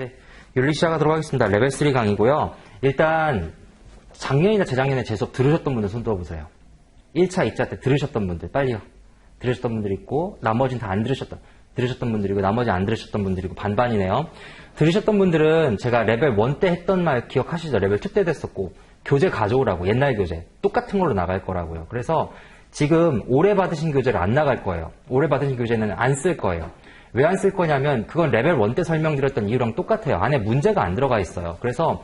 네, 윤리 시작하도록 하겠습니다. 레벨 3 강의고요. 일단 작년이나 재작년에 제 수업 들으셨던 분들 손 들어보세요. 1차, 2차 때 들으셨던 분들 빨리요. 들으셨던 분들 있고 나머지는 다 안 들으셨던 분들이고 나머지 안 들으셨던 분들이고 반반이네요. 들으셨던 분들은 제가 레벨 1 때 했던 말 기억하시죠? 레벨 2 때도 했었고 교재 가져오라고, 옛날 교재 똑같은 걸로 나갈 거라고요. 그래서 지금 올해 받으신 교재를 안 나갈 거예요. 올해 받으신 교재는 안 쓸 거예요. 왜 안 쓸 거냐면 그건 레벨 1 때 설명드렸던 이유랑 똑같아요. 안에 문제가 안 들어가 있어요. 그래서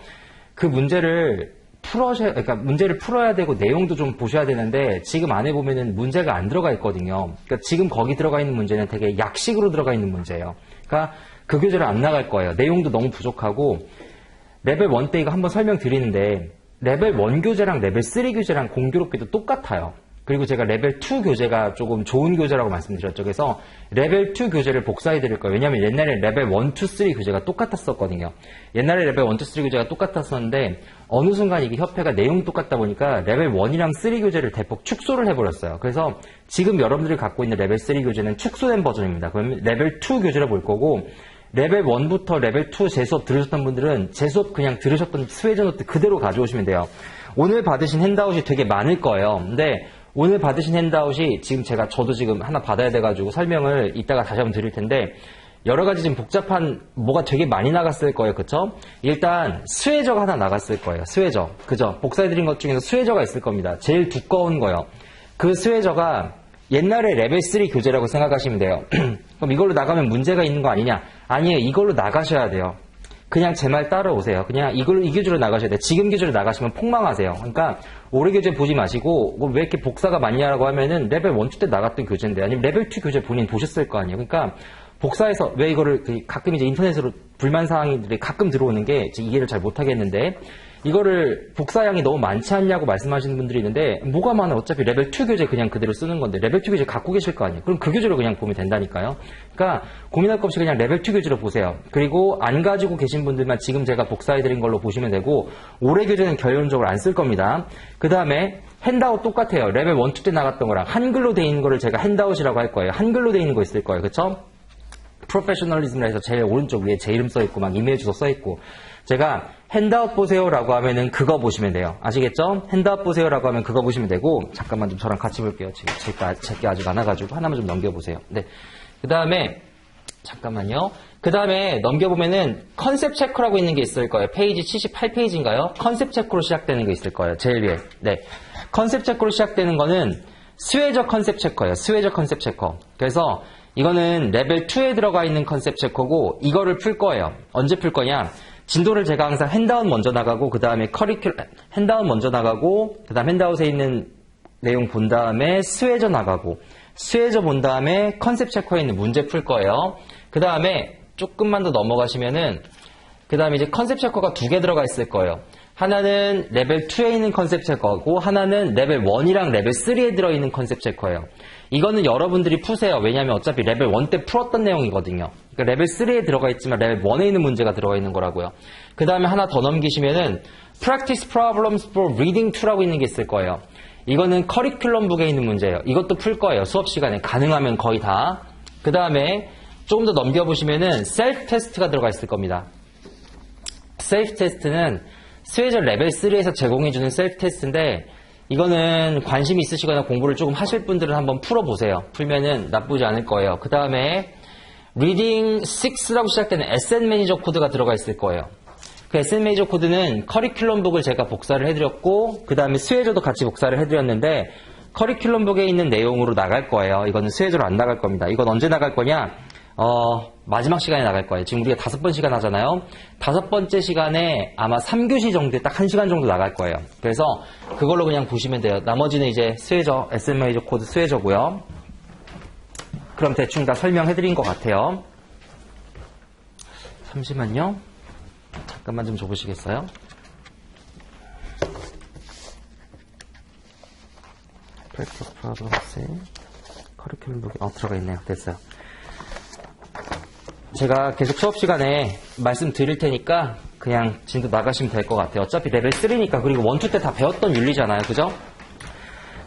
그 문제를 그러니까 문제를 풀어야 되고 내용도 좀 보셔야 되는데 지금 안에 보면은 문제가 안 들어가 있거든요. 그러니까 지금 거기 들어가 있는 문제는 되게 약식으로 들어가 있는 문제예요. 그러니까 그 교재를 안 나갈 거예요. 내용도 너무 부족하고 레벨 1 때 이거 한번 설명드리는데 레벨 1 교재랑 레벨 3 교재랑 공교롭게도 똑같아요. 그리고 제가 레벨 2 교재가 조금 좋은 교재라고 말씀드렸죠. 그래서 레벨 2 교재를 복사해 드릴 거예요. 왜냐하면 옛날에 레벨 1, 2, 3 교재가 똑같았었거든요. 옛날에 레벨 1, 2, 3 교재가 똑같았었는데 어느 순간 이게 협회가 내용이 똑같다 보니까 레벨 1이랑 3 교재를 대폭 축소를 해버렸어요. 그래서 지금 여러분들이 갖고 있는 레벨 3 교재는 축소된 버전입니다. 그러면 레벨 2 교재를 볼 거고 레벨 1부터 레벨 2 제 수업 들으셨던 분들은 제 수업 그냥 들으셨던 스웨저 노트 그대로 가져오시면 돼요. 오늘 받으신 핸드아웃이 되게 많을 거예요. 근데 오늘 받으신 핸드아웃이 지금 저도 지금 하나 받아야 돼가지고 설명을 이따가 다시 한번 드릴 텐데 여러 가지 지금 복잡한 뭐가 되게 많이 나갔을 거예요. 그쵸? 일단 스웨저가 하나 나갔을 거예요. 스웨저. 그죠? 복사해드린 것 중에서 스웨저가 있을 겁니다. 제일 두꺼운 거요. 그 스웨저가 옛날에 레벨 3 교재라고 생각하시면 돼요. 그럼 이걸로 나가면 문제가 있는 거 아니냐? 아니에요. 이걸로 나가셔야 돼요. 그냥 제 말 따라오세요. 그냥 이 교재로 나가셔야 돼요. 지금 교재로 나가시면 폭망하세요. 그러니까 올해 교재 보지 마시고 왜 이렇게 복사가 많냐라고 하면은 레벨 1, 2 때 나갔던 교재인데 아니면 레벨 2 교재 본인 보셨을 거 아니에요. 그러니까 복사해서 왜 이거를 가끔 이제 인터넷으로 불만사항들이 가끔 들어오는 게 이해를 잘 못하겠는데 이거를 복사량이 너무 많지 않냐고 말씀하시는 분들이 있는데 뭐가 많아? 어차피 레벨 2 교재 그냥 그대로 쓰는 건데 레벨 2 교재 갖고 계실 거 아니에요. 그럼 그 교재로 그냥 보면 된다니까요. 그러니까 고민할 것 없이 그냥 레벨 2 교재로 보세요. 그리고 안 가지고 계신 분들만 지금 제가 복사해드린 걸로 보시면 되고 올해 교재는 결론적으로 안 쓸 겁니다. 그 다음에 핸드아웃 똑같아요. 레벨 1, 2 때 나갔던 거랑 한글로 돼 있는 거를 제가 핸드아웃이라고 할 거예요. 한글로 돼 있는 거 있을 거예요. 그쵸? 프로페셔널리즘이라 해서 제일 오른쪽 위에 제 이름 써있고 막 이메일 주소 써있고 제가 핸드아웃 보세요라고 하면은 그거 보시면 돼요. 아시겠죠? 핸드아웃 보세요라고 하면 그거 보시면 되고 잠깐만 좀 저랑 같이 볼게요. 지금 제게 아주 많아가지고 하나만 좀 넘겨보세요. 네. 그 다음에 잠깐만요. 그 다음에 넘겨보면은 컨셉 체크라고 있는 게 있을 거예요. 페이지 78페이지인가요? 컨셉 체크로 시작되는 게 있을 거예요. 제일 위에. 네. 컨셉 체크로 시작되는 거는 스웨저 컨셉 체커예요. 스웨저 컨셉 체커. 그래서 이거는 레벨 2에 들어가 있는 컨셉 체커고 이거를 풀 거예요. 언제 풀 거냐? 진도를 제가 항상 핸드아웃 먼저 나가고 그 다음에 핸드아웃 먼저 나가고 그 다음 핸드아웃에 있는 내용 본 다음에 스웨저 나가고 스웨저 본 다음에 컨셉 체커에 있는 문제 풀 거예요. 그 다음에 조금만 더 넘어가시면은 그 다음에 이제 컨셉 체커가 2개 들어가 있을 거예요. 하나는 레벨 2에 있는 컨셉 체커고 하나는 레벨 1이랑 레벨 3에 들어있는 컨셉 체커예요. 이거는 여러분들이 푸세요. 왜냐하면 어차피 레벨 1 때 풀었던 내용이거든요. 그러니까 레벨 3에 들어가 있지만 레벨 1에 있는 문제가 들어가 있는 거라고요. 그 다음에 하나 더 넘기시면은 Practice Problems for Reading 2라고 있는 게 있을 거예요. 이거는 커리큘럼북에 있는 문제예요. 이것도 풀 거예요. 수업 시간에 가능하면 거의 다. 그 다음에 조금 더 넘겨보시면은 셀프 테스트가 들어가 있을 겁니다. 셀프 테스트는 스웨저 레벨 3에서 제공해주는 셀프 테스트인데 이거는 관심 있으시거나 공부를 조금 하실 분들은 한번 풀어보세요. 풀면은 나쁘지 않을 거예요. 그 다음에 리딩 6라고 시작되는 SN 매니저 코드가 들어가 있을 거예요. 그 SN 매니저 코드는 커리큘럼북을 제가 복사를 해드렸고 그 다음에 스웨저도 같이 복사를 해드렸는데 커리큘럼북에 있는 내용으로 나갈 거예요. 이거는 스웨저로 안 나갈 겁니다. 이건 언제 나갈 거냐? 마지막 시간에 나갈 거예요. 지금 우리가 5번 시간 하잖아요. 5번째 시간에 아마 3교시 정도에 딱 1시간 정도 나갈 거예요. 그래서 그걸로 그냥 보시면 돼요. 나머지는 이제 스웨저, SM 메이저 코드 스웨저고요. 그럼 대충 다 설명해드린 것 같아요. 잠시만요. 잠깐만 좀 줘보시겠어요? Practice Problems 커리큘럼북에 들어가 있네요. 됐어요. 제가 계속 수업 시간에 말씀드릴 테니까 그냥 진도 나가시면 될 것 같아요. 어차피 레벨 3니까 그리고 1, 2 때 다 배웠던 윤리잖아요. 그죠?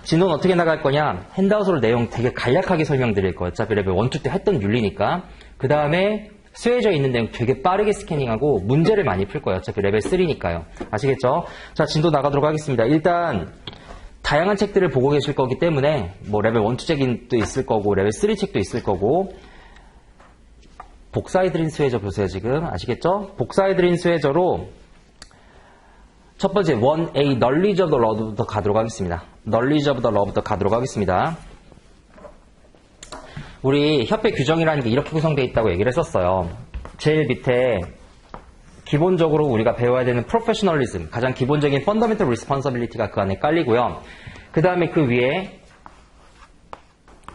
진도는 어떻게 나갈 거냐? 핸드아웃으로 내용 되게 간략하게 설명드릴 거예요. 어차피 레벨 1, 2 때 했던 윤리니까. 그 다음에 쇠해져 있는 내용 되게 빠르게 스캐닝하고 문제를 많이 풀 거예요. 어차피 레벨 3니까요. 아시겠죠? 자, 진도 나가도록 하겠습니다. 일단 다양한 책들을 보고 계실 거기 때문에 뭐 레벨 1, 2 책도 있을 거고 레벨 3 책도 있을 거고 복사해드린 수혜저 보세요. 지금 아시겠죠? 복사해드린 수혜저로 첫 번째 1A Knowledge of the Law부터 가도록 하겠습니다. Knowledge of the Law부터 가도록 하겠습니다. 우리 협회 규정이라는 게 이렇게 구성되어 있다고 얘기를 했었어요. 제일 밑에 기본적으로 우리가 배워야 되는 프로페셔널리즘, 가장 기본적인 펀더멘털 리스폰서빌리티가 그 안에 깔리고요. 그 다음에 그 위에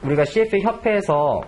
우리가 CFA 협회에서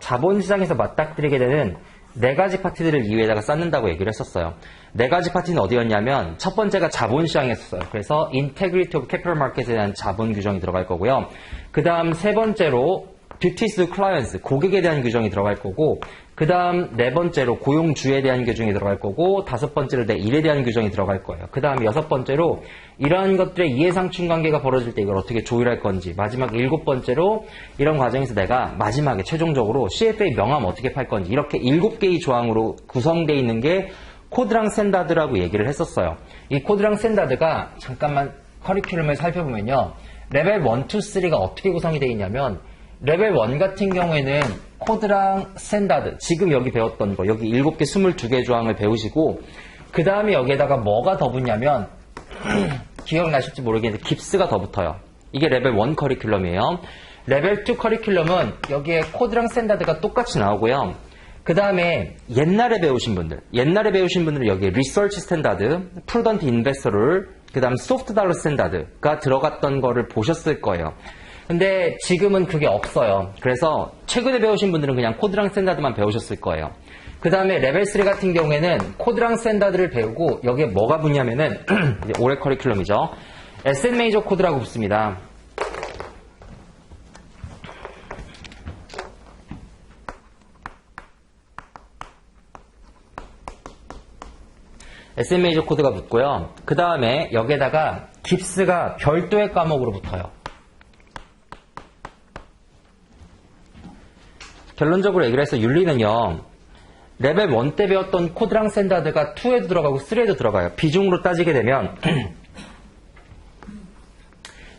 자본시장에서 맞닥뜨리게 되는 4가지 파트들을 이 위에다가 쌓는다고 얘기를 했었어요. 4가지 파트는 어디였냐면 첫 번째가 자본시장이었어요. 그래서 Integrity of Capital Market에 대한 자본 규정이 들어갈 거고요. 그 다음 세 번째로 Duties to Clients, 고객에 대한 규정이 들어갈 거고 그 다음 4번째로 고용주에 대한 규정이 들어갈 거고 5번째로 내 일에 대한 규정이 들어갈 거예요. 그 다음 6번째로 이러한 것들의 이해상충 관계가 벌어질 때 이걸 어떻게 조율할 건지 마지막 7번째로 이런 과정에서 내가 마지막에 최종적으로 CFA 명함 어떻게 팔 건지 이렇게 7개의 조항으로 구성되어 있는 게 코드랑 스탠다드라고 얘기를 했었어요. 이 코드랑 스탠다드가 잠깐만 커리큘럼을 살펴보면요. 레벨 1, 2, 3가 어떻게 구성이 되어 있냐면 레벨 1 같은 경우에는 코드랑 스탠다드, 지금 여기 배웠던 거, 여기 7개, 22개 조항을 배우시고 그 다음에 여기에다가 뭐가 더 붙냐면 기억나실지 모르겠는데 깁스가 더 붙어요. 이게 레벨 1 커리큘럼이에요. 레벨 2 커리큘럼은 여기에 코드랑 스탠다드가 똑같이 나오고요. 그 다음에 옛날에 배우신 분들은 여기에 리서치 스탠다드, 프루던트 인베스터 룰, 그 다음 소프트 달러 스탠다드가 들어갔던 거를 보셨을 거예요. 근데 지금은 그게 없어요. 그래서 최근에 배우신 분들은 그냥 코드랑 스탠다드만 배우셨을 거예요. 그 다음에 레벨 3 같은 경우에는 코드랑 스탠다드를 배우고 여기에 뭐가 붙냐면은 이제 올해 커리큘럼이죠. SN 메이저 코드라고 붙습니다. SN 메이저 코드가 붙고요. 그 다음에 여기에다가 깁스가 별도의 과목으로 붙어요. 결론적으로 얘기를 해서 윤리는요. 레벨 1 때 배웠던 코드랑 스탠다드가 2에도 들어가고 3에도 들어가요. 비중으로 따지게 되면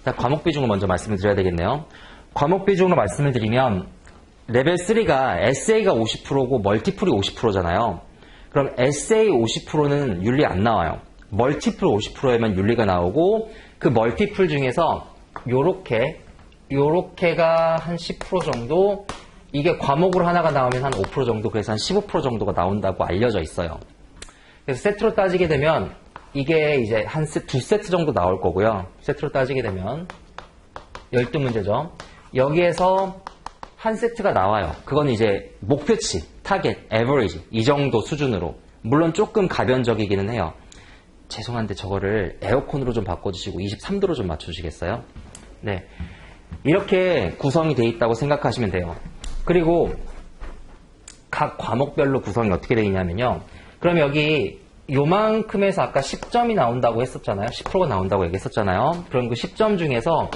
자, 과목 비중을 먼저 말씀을 드려야 되겠네요. 과목 비중으로 말씀을 드리면 레벨 3가 에세이가 50%고 멀티플이 50%잖아요. 그럼 에세이 50%는 윤리 안 나와요. 멀티플 50%에만 윤리가 나오고 그 멀티플 중에서 요렇게가 한 10% 정도, 이게 과목으로 하나가 나오면 한 5% 정도, 그래서 한 15% 정도가 나온다고 알려져 있어요. 그래서 세트로 따지게 되면 이게 이제 두 세트 정도 나올 거고요. 세트로 따지게 되면 12문제죠. 여기에서 한 세트가 나와요. 그건 이제 목표치, 타겟, 에버리지 이 정도 수준으로. 물론 조금 가변적이기는 해요. 죄송한데 저거를 에어컨으로 좀 바꿔주시고 23도로 좀 맞춰주시겠어요? 네, 이렇게 구성이 돼 있다고 생각하시면 돼요. 그리고 각 과목별로 구성이 어떻게 되어 있냐면요. 그럼 여기 요만큼에서 아까 10점이 나온다고 했었잖아요. 10%가 나온다고 얘기했었잖아요. 그럼 그 10점 중에서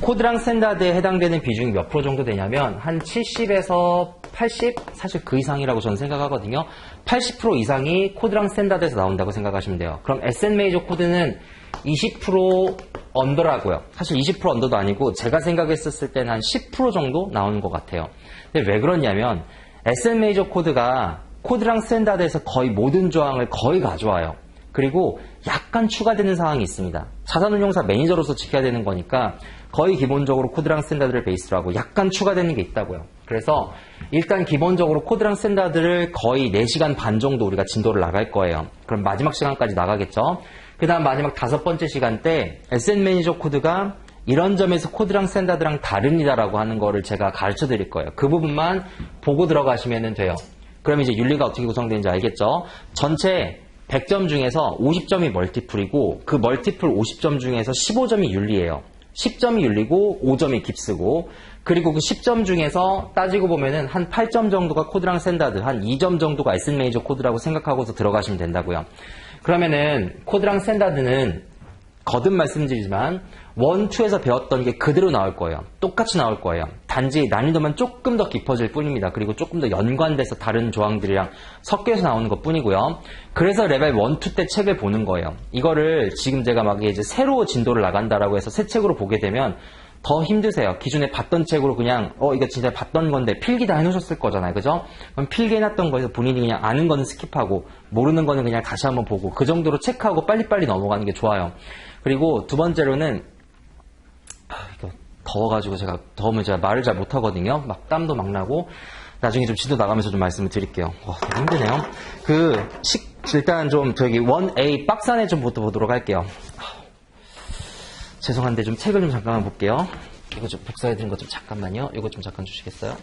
코드랑 스탠다드에 해당되는 비중이 몇 프로 정도 되냐면 한 70에서 80? 사실 그 이상이라고 저는 생각하거든요. 80% 이상이 코드랑 스탠다드에서 나온다고 생각하시면 돼요. 그럼 SN 메이저 코드는 20% 언더라고요. 사실 20% 언더도 아니고 제가 생각했었을 때는 한 10% 정도 나오는 것 같아요. 근데 왜 그러냐면 SN 메이저 코드가 코드랑 스탠다드에서 거의 모든 조항을 거의 가져와요. 그리고 약간 추가되는 사항이 있습니다. 자산운용사 매니저로서 지켜야 되는 거니까 거의 기본적으로 코드랑 스탠다드를 베이스로 하고 약간 추가되는 게 있다고요. 그래서 일단 기본적으로 코드랑 스탠다드를 거의 4시간 반 정도 우리가 진도를 나갈 거예요. 그럼 마지막 시간까지 나가겠죠. 그 다음 마지막 5번째 시간 때 SN 매니저 코드가 이런 점에서 코드랑 스탠다드랑 다릅니다라고 하는 거를 제가 가르쳐 드릴 거예요. 그 부분만 보고 들어가시면 돼요. 그럼 이제 윤리가 어떻게 구성되는지 알겠죠? 전체 100점 중에서 50점이 멀티플이고 그 멀티플 50점 중에서 15점이 윤리예요. 10점이 윤리고 5점이 깁스고, 그리고 그 10점 중에서 따지고 보면은 한 8점 정도가 코드랑 스탠다드, 한 2점 정도가 SN 메이저 코드라고 생각하고서 들어가시면 된다고요. 그러면은 코드랑 스탠다드는 거듭 말씀드리지만 1, 2에서 배웠던 게 그대로 나올 거예요. 똑같이 나올 거예요. 단지 난이도만 조금 더 깊어질 뿐입니다. 그리고 조금 더 연관돼서 다른 조항들이랑 섞여서 나오는 것 뿐이고요. 그래서 레벨 1, 2 때 책을 보는 거예요. 이거를 지금 제가 막 이제 새로 진도를 나간다라고 해서 새 책으로 보게 되면 더 힘드세요. 기존에 봤던 책으로 그냥 이거 진짜 봤던 건데 필기 다 해놓으셨을 거잖아요. 그죠? 그럼 필기 해놨던 거에서 본인이 그냥 아는 거는 스킵하고 모르는 거는 그냥 다시 한번 보고 그 정도로 체크하고 빨리빨리 넘어가는 게 좋아요. 그리고 두 번째로는 이거 더워가지고 더우면 제가 말을 잘 못하거든요. 막 땀도 막 나고 나중에 좀 지도 나가면서 좀 말씀을 드릴게요. 와, 되게 힘드네요. 일단 좀 저기 1A 박스 안에 좀 보도록 할게요. 죄송한데 좀 책을 좀 잠깐만 볼게요. 이거 좀 복사해드린 거 좀 잠깐만요. 이거 좀 잠깐 주시겠어요?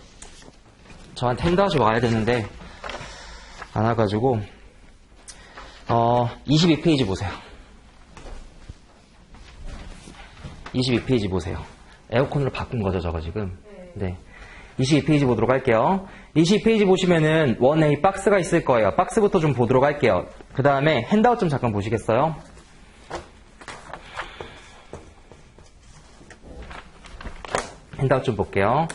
저한테 핸드아웃이 와야 되는데 안 와가지고 22페이지 보세요. 22페이지 보세요. 에어컨으로 바꾼 거죠, 저거 지금. 네. 22페이지 보도록 할게요. 22페이지 보시면은 1A 박스가 있을 거예요. 박스부터 좀 보도록 할게요. 그 다음에 핸드아웃 좀 잠깐 보시겠어요? 핸드아웃 좀 볼게요.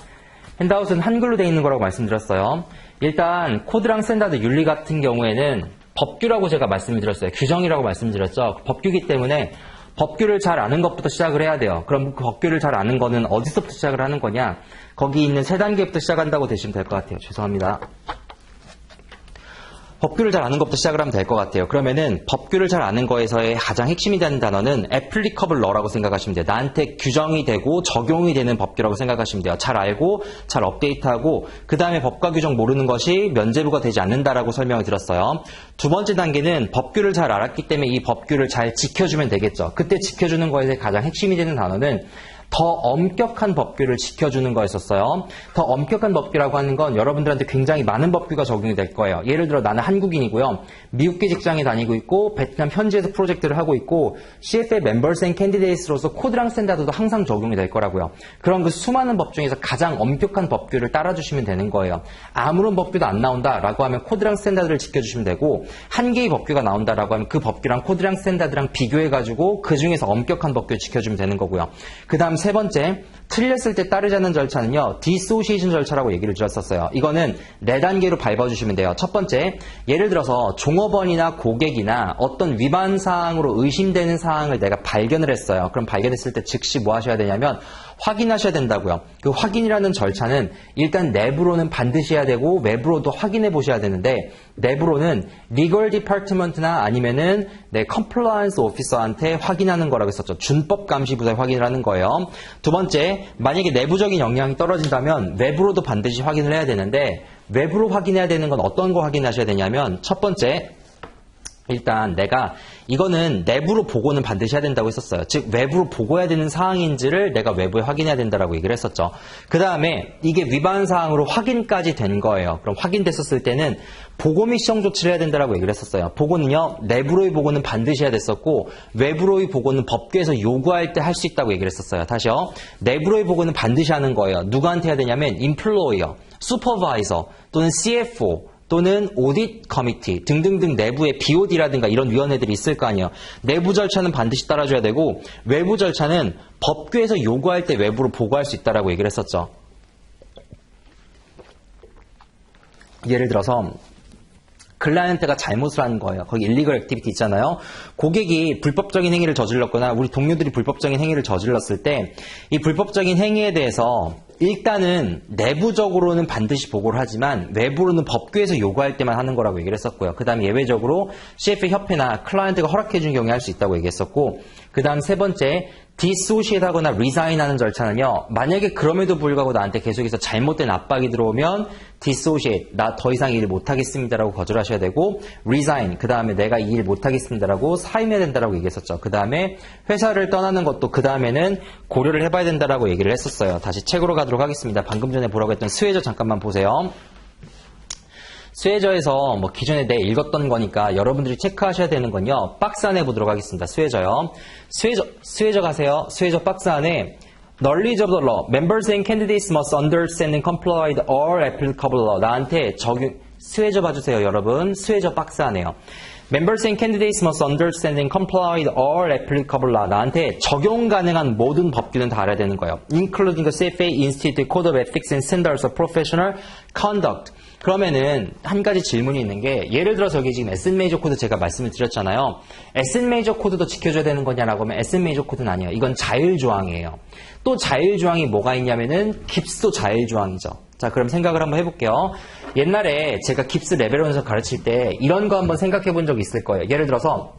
핸드아웃은 한글로 되어 있는 거라고 말씀드렸어요. 일단 코드랑 스탠다드 윤리 같은 경우에는 법규라고 제가 말씀드렸어요. 규정이라고 말씀드렸죠. 법규이기 때문에 법규를 잘 아는 것부터 시작을 해야 돼요. 그럼 그 법규를 잘 아는 거는 어디서부터 시작을 하는 거냐? 거기 있는 세 단계부터 시작한다고 되시면 될 것 같아요. 죄송합니다. 법규를 잘 아는 것부터 시작을 하면 될 것 같아요. 그러면은 법규를 잘 아는 거에서의 가장 핵심이 되는 단어는 applicable law라고 생각하시면 돼요. 나한테 규정이 되고 적용이 되는 법규라고 생각하시면 돼요. 잘 알고 잘 업데이트하고 그 다음에 법과 규정 모르는 것이 면제부가 되지 않는다라고 설명을 드렸어요. 두 번째 단계는 법규를 잘 알았기 때문에 이 법규를 잘 지켜주면 되겠죠. 그때 지켜주는 거에서 가장 핵심이 되는 단어는 더 엄격한 법규를 지켜주는 거였었어요. 더 엄격한 법규라고 하는 건 여러분들한테 굉장히 많은 법규가 적용이 될 거예요. 예를 들어 나는 한국인이고요. 미국계 직장에 다니고 있고 베트남 현지에서 프로젝트를 하고 있고 CFA 멤버스 앤 캔디데이트로서 코드랑 스탠다드도 항상 적용이 될 거라고요. 그런 그 수많은 법 중에서 가장 엄격한 법규를 따라주시면 되는 거예요. 아무런 법규도 안 나온다라고 하면 코드랑 스탠다드를 지켜주시면 되고 한 개의 법규가 나온다라고 하면 그 법규랑 코드랑 스탠다드랑 비교해가지고 그 중에서 엄격한 법규를 지켜주면 되는 거고요. 그 다음 세 번째, 틀렸을 때 따르자는 절차는요, 디소시에이션 절차라고 얘기를 드렸었어요. 이거는 네 단계로 밟아주시면 돼요. 첫 번째, 예를 들어서 종업원이나 고객이나 어떤 위반 사항으로 의심되는 사항을 내가 발견을 했어요. 그럼 발견했을 때 즉시 뭐 하셔야 되냐면 확인하셔야 된다고요. 그 확인이라는 절차는 일단 내부로는 반드시 해야 되고 외부로도 확인해 보셔야 되는데 내부로는 리걸 디파트먼트나 아니면은 컴플라이언스 오피서한테 확인하는 거라고 했었죠. 준법 감시 부서에 확인을 하는 거예요. 두 번째, 만약에 내부적인 영향이 떨어진다면 외부로도 반드시 확인을 해야 되는데 외부로 확인해야 되는 건 어떤 거 확인하셔야 되냐면 첫 번째, 일단 내가 이거는 내부로 보고는 반드시 해야 된다고 했었어요. 즉 외부로 보고해야 되는 사항인지를 내가 외부에 확인해야 된다라고 얘기를 했었죠. 그 다음에 이게 위반 사항으로 확인까지 된 거예요. 그럼 확인됐었을 때는 보고 및 시정 조치를 해야 된다라고 얘기를 했었어요. 보고는요, 내부로의 보고는 반드시 해야 됐었고 외부로의 보고는 법규에서 요구할 때 할 수 있다고 얘기를 했었어요. 다시요, 내부로의 보고는 반드시 하는 거예요. 누구한테 해야 되냐면 employer, supervisor 또는 CFO 또는 오디트 커미티 등등등 내부의 BOD라든가 이런 위원회들이 있을 거 아니에요. 내부 절차는 반드시 따라줘야 되고 외부 절차는 법규에서 요구할 때 외부로 보고할 수 있다라고 얘기를 했었죠. 예를 들어서 클라이언트가 잘못을 하는 거예요. 거기 일리걸 액티비티 있잖아요. 고객이 불법적인 행위를 저질렀거나 우리 동료들이 불법적인 행위를 저질렀을 때 이 불법적인 행위에 대해서 일단은 내부적으로는 반드시 보고를 하지만 외부로는 법규에서 요구할 때만 하는 거라고 얘기를 했었고요. 그 다음에 예외적으로 CF 협회나 클라이언트가 허락해준 경우에 할 수 있다고 얘기했었고 그 다음 세 번째, 디소시에이트 하거나 리자인 하는 절차는요, 만약에 그럼에도 불구하고 나한테 계속해서 잘못된 압박이 들어오면 디소시에이트, 나 더 이상 이 일 못하겠습니다라고 거절하셔야 되고 리자인, 그 다음에 내가 이 일 못하겠습니다라고 사임해야 된다라고 얘기했었죠. 그 다음에 회사를 떠나는 것도 그 다음에는 고려를 해봐야 된다라고 얘기를 했었어요. 다시 책으로 가도록 하겠습니다. 방금 전에 보라고 했던 스웨저 잠깐만 보세요. 스웨저에서 뭐 기존에 내 읽었던 거니까 여러분들이 체크하셔야 되는 건요, 박스 안에 보도록 하겠습니다. 스웨저요. 스웨저 가세요. 스웨저 박스 안에 Knowledge of the law. Members and candidates must understand and comply with all applicable law. 나한테 스웨저 봐주세요, 여러분. 스웨저 박스 안에요. Members and candidates must understand and comply with all applicable law. 나한테 적용 가능한 모든 법규는 다 알아야 되는 거예요. Including the CFA Institute Code of Ethics and Standards of Professional Conduct. 그러면은 한 가지 질문이 있는 게 예를 들어서 여기 지금 에센 메이저 코드 제가 말씀을 드렸잖아요. 에센 메이저 코드도 지켜줘야 되는 거냐라고 하면 에센 메이저 코드는 아니에요. 이건 자율조항이에요. 또 자율조항이 뭐가 있냐면은 깁스도 자율조항이죠. 자, 그럼 생각을 한번 해볼게요. 옛날에 제가 깁스 레벨원에서 가르칠 때 이런 거 한번 생각해 본 적이 있을 거예요. 예를 들어서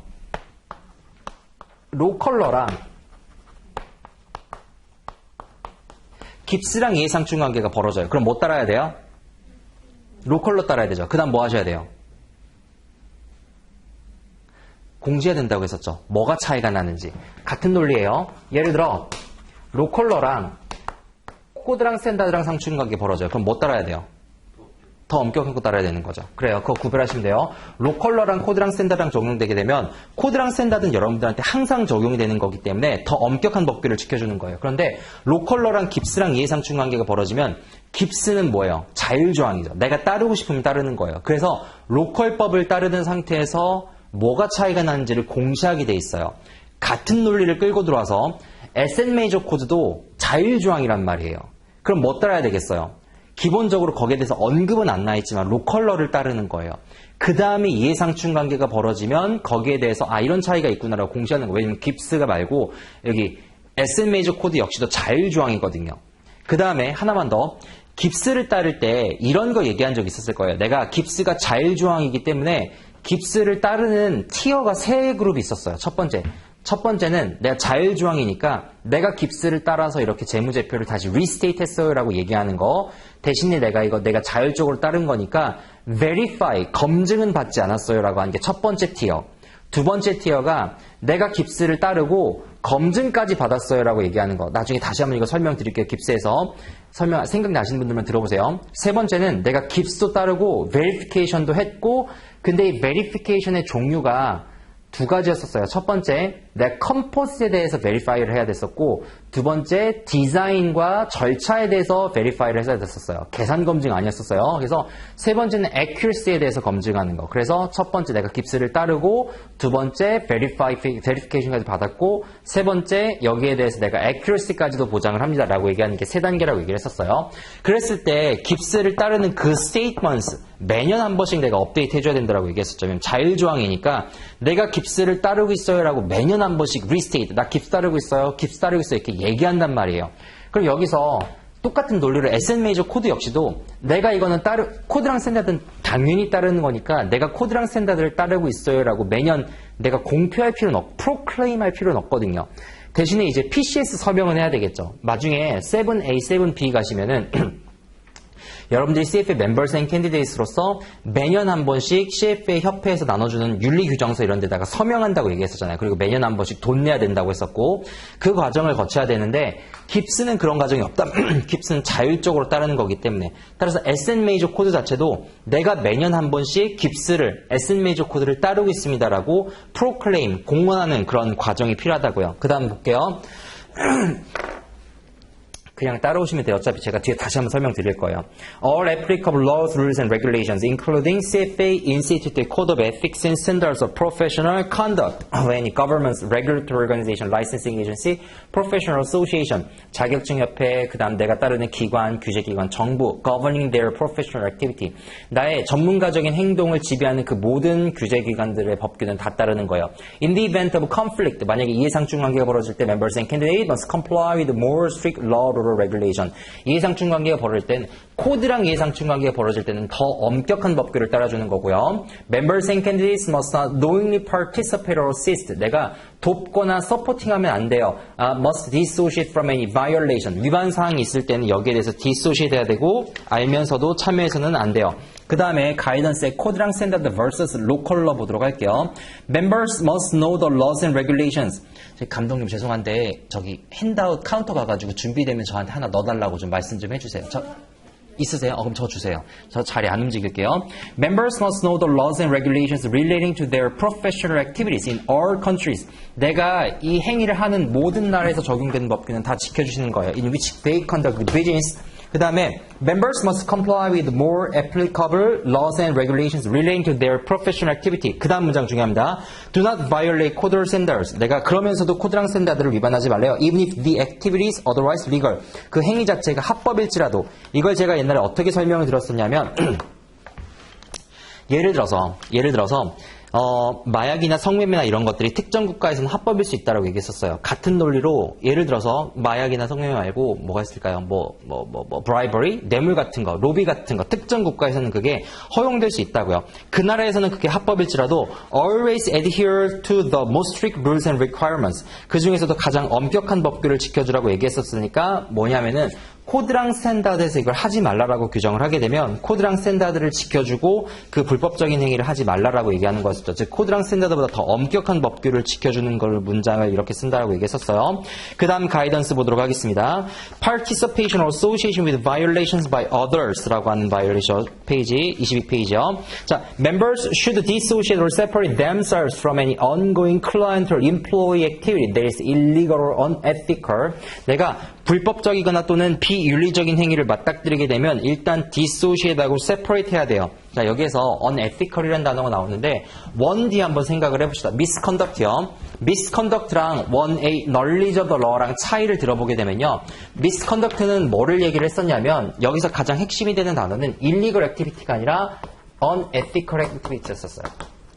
로컬러랑 깁스랑 이해상충 관계가 벌어져요. 그럼 뭐 따라야 돼요? 로컬러 따라야 되죠. 그 다음 뭐 하셔야 돼요? 공지해야 된다고 했었죠. 뭐가 차이가 나는지. 같은 논리예요. 예를 들어 로컬러랑 코드랑 스탠다드랑 상충 관계 벌어져요. 그럼 뭐 따라야 돼요? 더 엄격한 거 따라야 되는 거죠. 그래요. 그거 구별하시면 돼요. 로컬러랑 코드랑 스탠다드랑 적용되게 되면 코드랑 스탠다드는 여러분들한테 항상 적용이 되는 거기 때문에 더 엄격한 법규를 지켜주는 거예요. 그런데 로컬러랑 깁스랑 이해상충 관계가 벌어지면 깁스는 뭐예요? 자율조항이죠. 내가 따르고 싶으면 따르는 거예요. 그래서 로컬법을 따르는 상태에서 뭐가 차이가 나는지를 공시하게 돼 있어요. 같은 논리를 끌고 들어와서 에센 메이저 코드도 자율조항이란 말이에요. 그럼 뭐 따라야 되겠어요? 기본적으로 거기에 대해서 언급은 안 나있지만 로컬러를 따르는 거예요. 그 다음에 이해상충 관계가 벌어지면 거기에 대해서 이런 차이가 있구나라고 공시하는 거예요. 왜냐면 깁스가 말고 여기 에센 메이저 코드 역시도 자율조항이거든요. 그 다음에 하나만 더. 깁스를 따를 때 이런 거 얘기한 적 있었을 거예요. 내가 깁스가 자율조항이기 때문에 깁스를 따르는 티어가 3그룹이 있었어요. 첫 번째는 내가 자율조항이니까 내가 깁스를 따라서 이렇게 재무제표를 다시 리스테이트 했어요 라고 얘기하는 거. 대신에 내가 자율적으로 따른 거니까 verify, 검증은 받지 않았어요 라고 하는 게 첫 번째 티어. 두 번째 티어가 내가 깁스를 따르고 검증까지 받았어요 라고 얘기하는 거. 나중에 다시 한번 이거 설명드릴게요. 깁스에서. 생각나시는 분들만 들어보세요. 세 번째는 내가 깁스도 따르고 verification도 했고 근데 이 verification의 종류가 2가지였었어요. 첫 번째, 내가 컴포즈에 대해서 베리파이를 해야 됐었고 두 번째, 디자인과 절차에 대해서 베리파이를 해야 됐었어요. 계산 검증 아니었었어요. 그래서 세 번째는 accuracy에 대해서 검증하는 거. 그래서 첫 번째 내가 깁스를 따르고 두 번째 verification까지 받았고 세 번째 여기에 대해서 내가 accuracy까지도 보장을 합니다. 라고 얘기하는 게 3단계라고 얘기를 했었어요. 그랬을 때 깁스를 따르는 그 statements 매년 한 번씩 내가 업데이트 해줘야 된다고 얘기했었죠. 자율조항이니까 내가 깁스를 따르고 있어요 라고 매년 한 번씩 restate, 나 깁스 따르고 있어요, 깁스 따르고 있어요 이렇게 얘기한단 말이에요. 그럼 여기서 똑같은 논리로 에센 메이저 코드 역시도 내가 이거는 코드랑 스탠다드는 당연히 따르는 거니까 내가 코드랑 스탠다드를 따르고 있어요 라고 매년 내가 공표할 필요는 프로클레임 할 필요는 없거든요. 대신에 이제 PCS 서명은 해야 되겠죠. 나중에 7A, 7B 가시면은 여러분들이 CFA 멤버스 앤 캔디데이트로서 매년 한 번씩 CFA 협회에서 나눠주는 윤리규정서 이런 데다가 서명한다고 얘기했었잖아요. 그리고 매년 한 번씩 돈 내야 된다고 했었고 그 과정을 거쳐야 되는데 깁스는 그런 과정이 없다. 깁스는 자율적으로 따르는 거기 때문에 따라서 에센 메이저 코드 자체도 내가 매년 한 번씩 깁스를 에센 메이저 코드를 따르고 있습니다라고 프로클레임, 공언하는 그런 과정이 필요하다고요. 그 다음 볼게요. 그냥 따라오시면 돼요. 어차피 제가 뒤에 다시 한번 설명드릴 거예요. All applicable laws, rules and regulations, including CFA Institute Code of Ethics and Standards of Professional Conduct, any government's regulatory organization, licensing agency, professional association, 자격증 협회, 그 다음 내가 따르는 기관, 규제기관, 정부, governing their professional activity. 나의 전문가적인 행동을 지배하는 그 모든 규제기관들의 법규는 다 따르는 거예요. In the event of conflict, 만약에 이해상충 관계가 벌어질 때 members and candidates must comply with more strict law regulation. 이해상충 관계가 벌어질 때는 코드랑 이해상충 관계가 벌어질 때는 더 엄격한 법규를 따라주는 거고요. Members and candidates must not knowingly participate or assist. 내가 돕거나 서포팅하면 안 돼요. Must dissociate from any violation. 위반 사항이 있을 때는 여기에 대해서 dissociate 해야 되고 알면서도 참여해서는 안 돼요. 그 다음에 가이던스의 코드랑 스탠다드 vs local law 보도록 할게요. Members must know the laws and regulations. 감독님 죄송한데 저기 핸드아웃 카운터 가가지고 준비되면 저한테 하나 넣어달라고 좀 말씀 좀 해주세요. 있으세요? 그럼 저 주세요. 저 자리 안 움직일게요. Members must know the laws and regulations relating to their professional activities in all countries. 내가 이 행위를 하는 모든 나라에서 적용되는 법규는 다 지켜주시는 거예요. In which they conduct business 그 다음에 members must comply with more applicable laws and regulations relating to their professional activity. 그 다음 문장 중요합니다. Do not violate code or standards. 내가 그러면서도 코드랑 스탠다드를 위반하지 말래요. Even if the activity is otherwise legal. 그 행위 자체가 합법일지라도. 이걸 제가 옛날에 어떻게 설명을 드렸었냐면 예를 들어서 마약이나 성매매나 이런 것들이 특정 국가에서는 합법일 수 있다고 얘기했었어요. 같은 논리로 예를 들어서 마약이나 성매매 말고 뭐가 있을까요? bribery, 뇌물 같은 거, 로비 같은 거, 특정 국가에서는 그게 허용될 수 있다고요. 그 나라에서는 그게 합법일지라도 always adhere to the most strict rules and requirements. 그 중에서도 가장 엄격한 법규를 지켜주라고 얘기했었으니까 뭐냐면은 코드랑 스탠다드에서 이걸 하지 말라라고 규정을 하게 되면 코드랑 스탠다드를 지켜주고 그 불법적인 행위를 하지 말라라고 얘기하는 것이죠. 즉 코드랑 스탠다드보다 더 엄격한 법규를 지켜주는 걸 문장을 이렇게 쓴다라고 얘기했었어요. 그 다음 가이던스 보도록 하겠습니다. Participation or association with violations by others라고 하는 violation 페이지 22페이지요. 자, members should dissociate or separate themselves from any ongoing client or employee activity that is illegal or unethical. 내가 불법적이거나 또는 비윤리적인 행위를 맞닥뜨리게 되면 일단 dissociate하고 separate 해야 돼요. 자, 여기에서 unethical이라는 단어가 나오는데 1D 한번 생각을 해봅시다. misconduct요. misconduct랑 1A knowledge of the law랑 차이를 들어보게 되면요. misconduct는 뭐를 얘기를 했었냐면 여기서 가장 핵심이 되는 단어는 illegal activity가 아니라 unethical activity였었어요.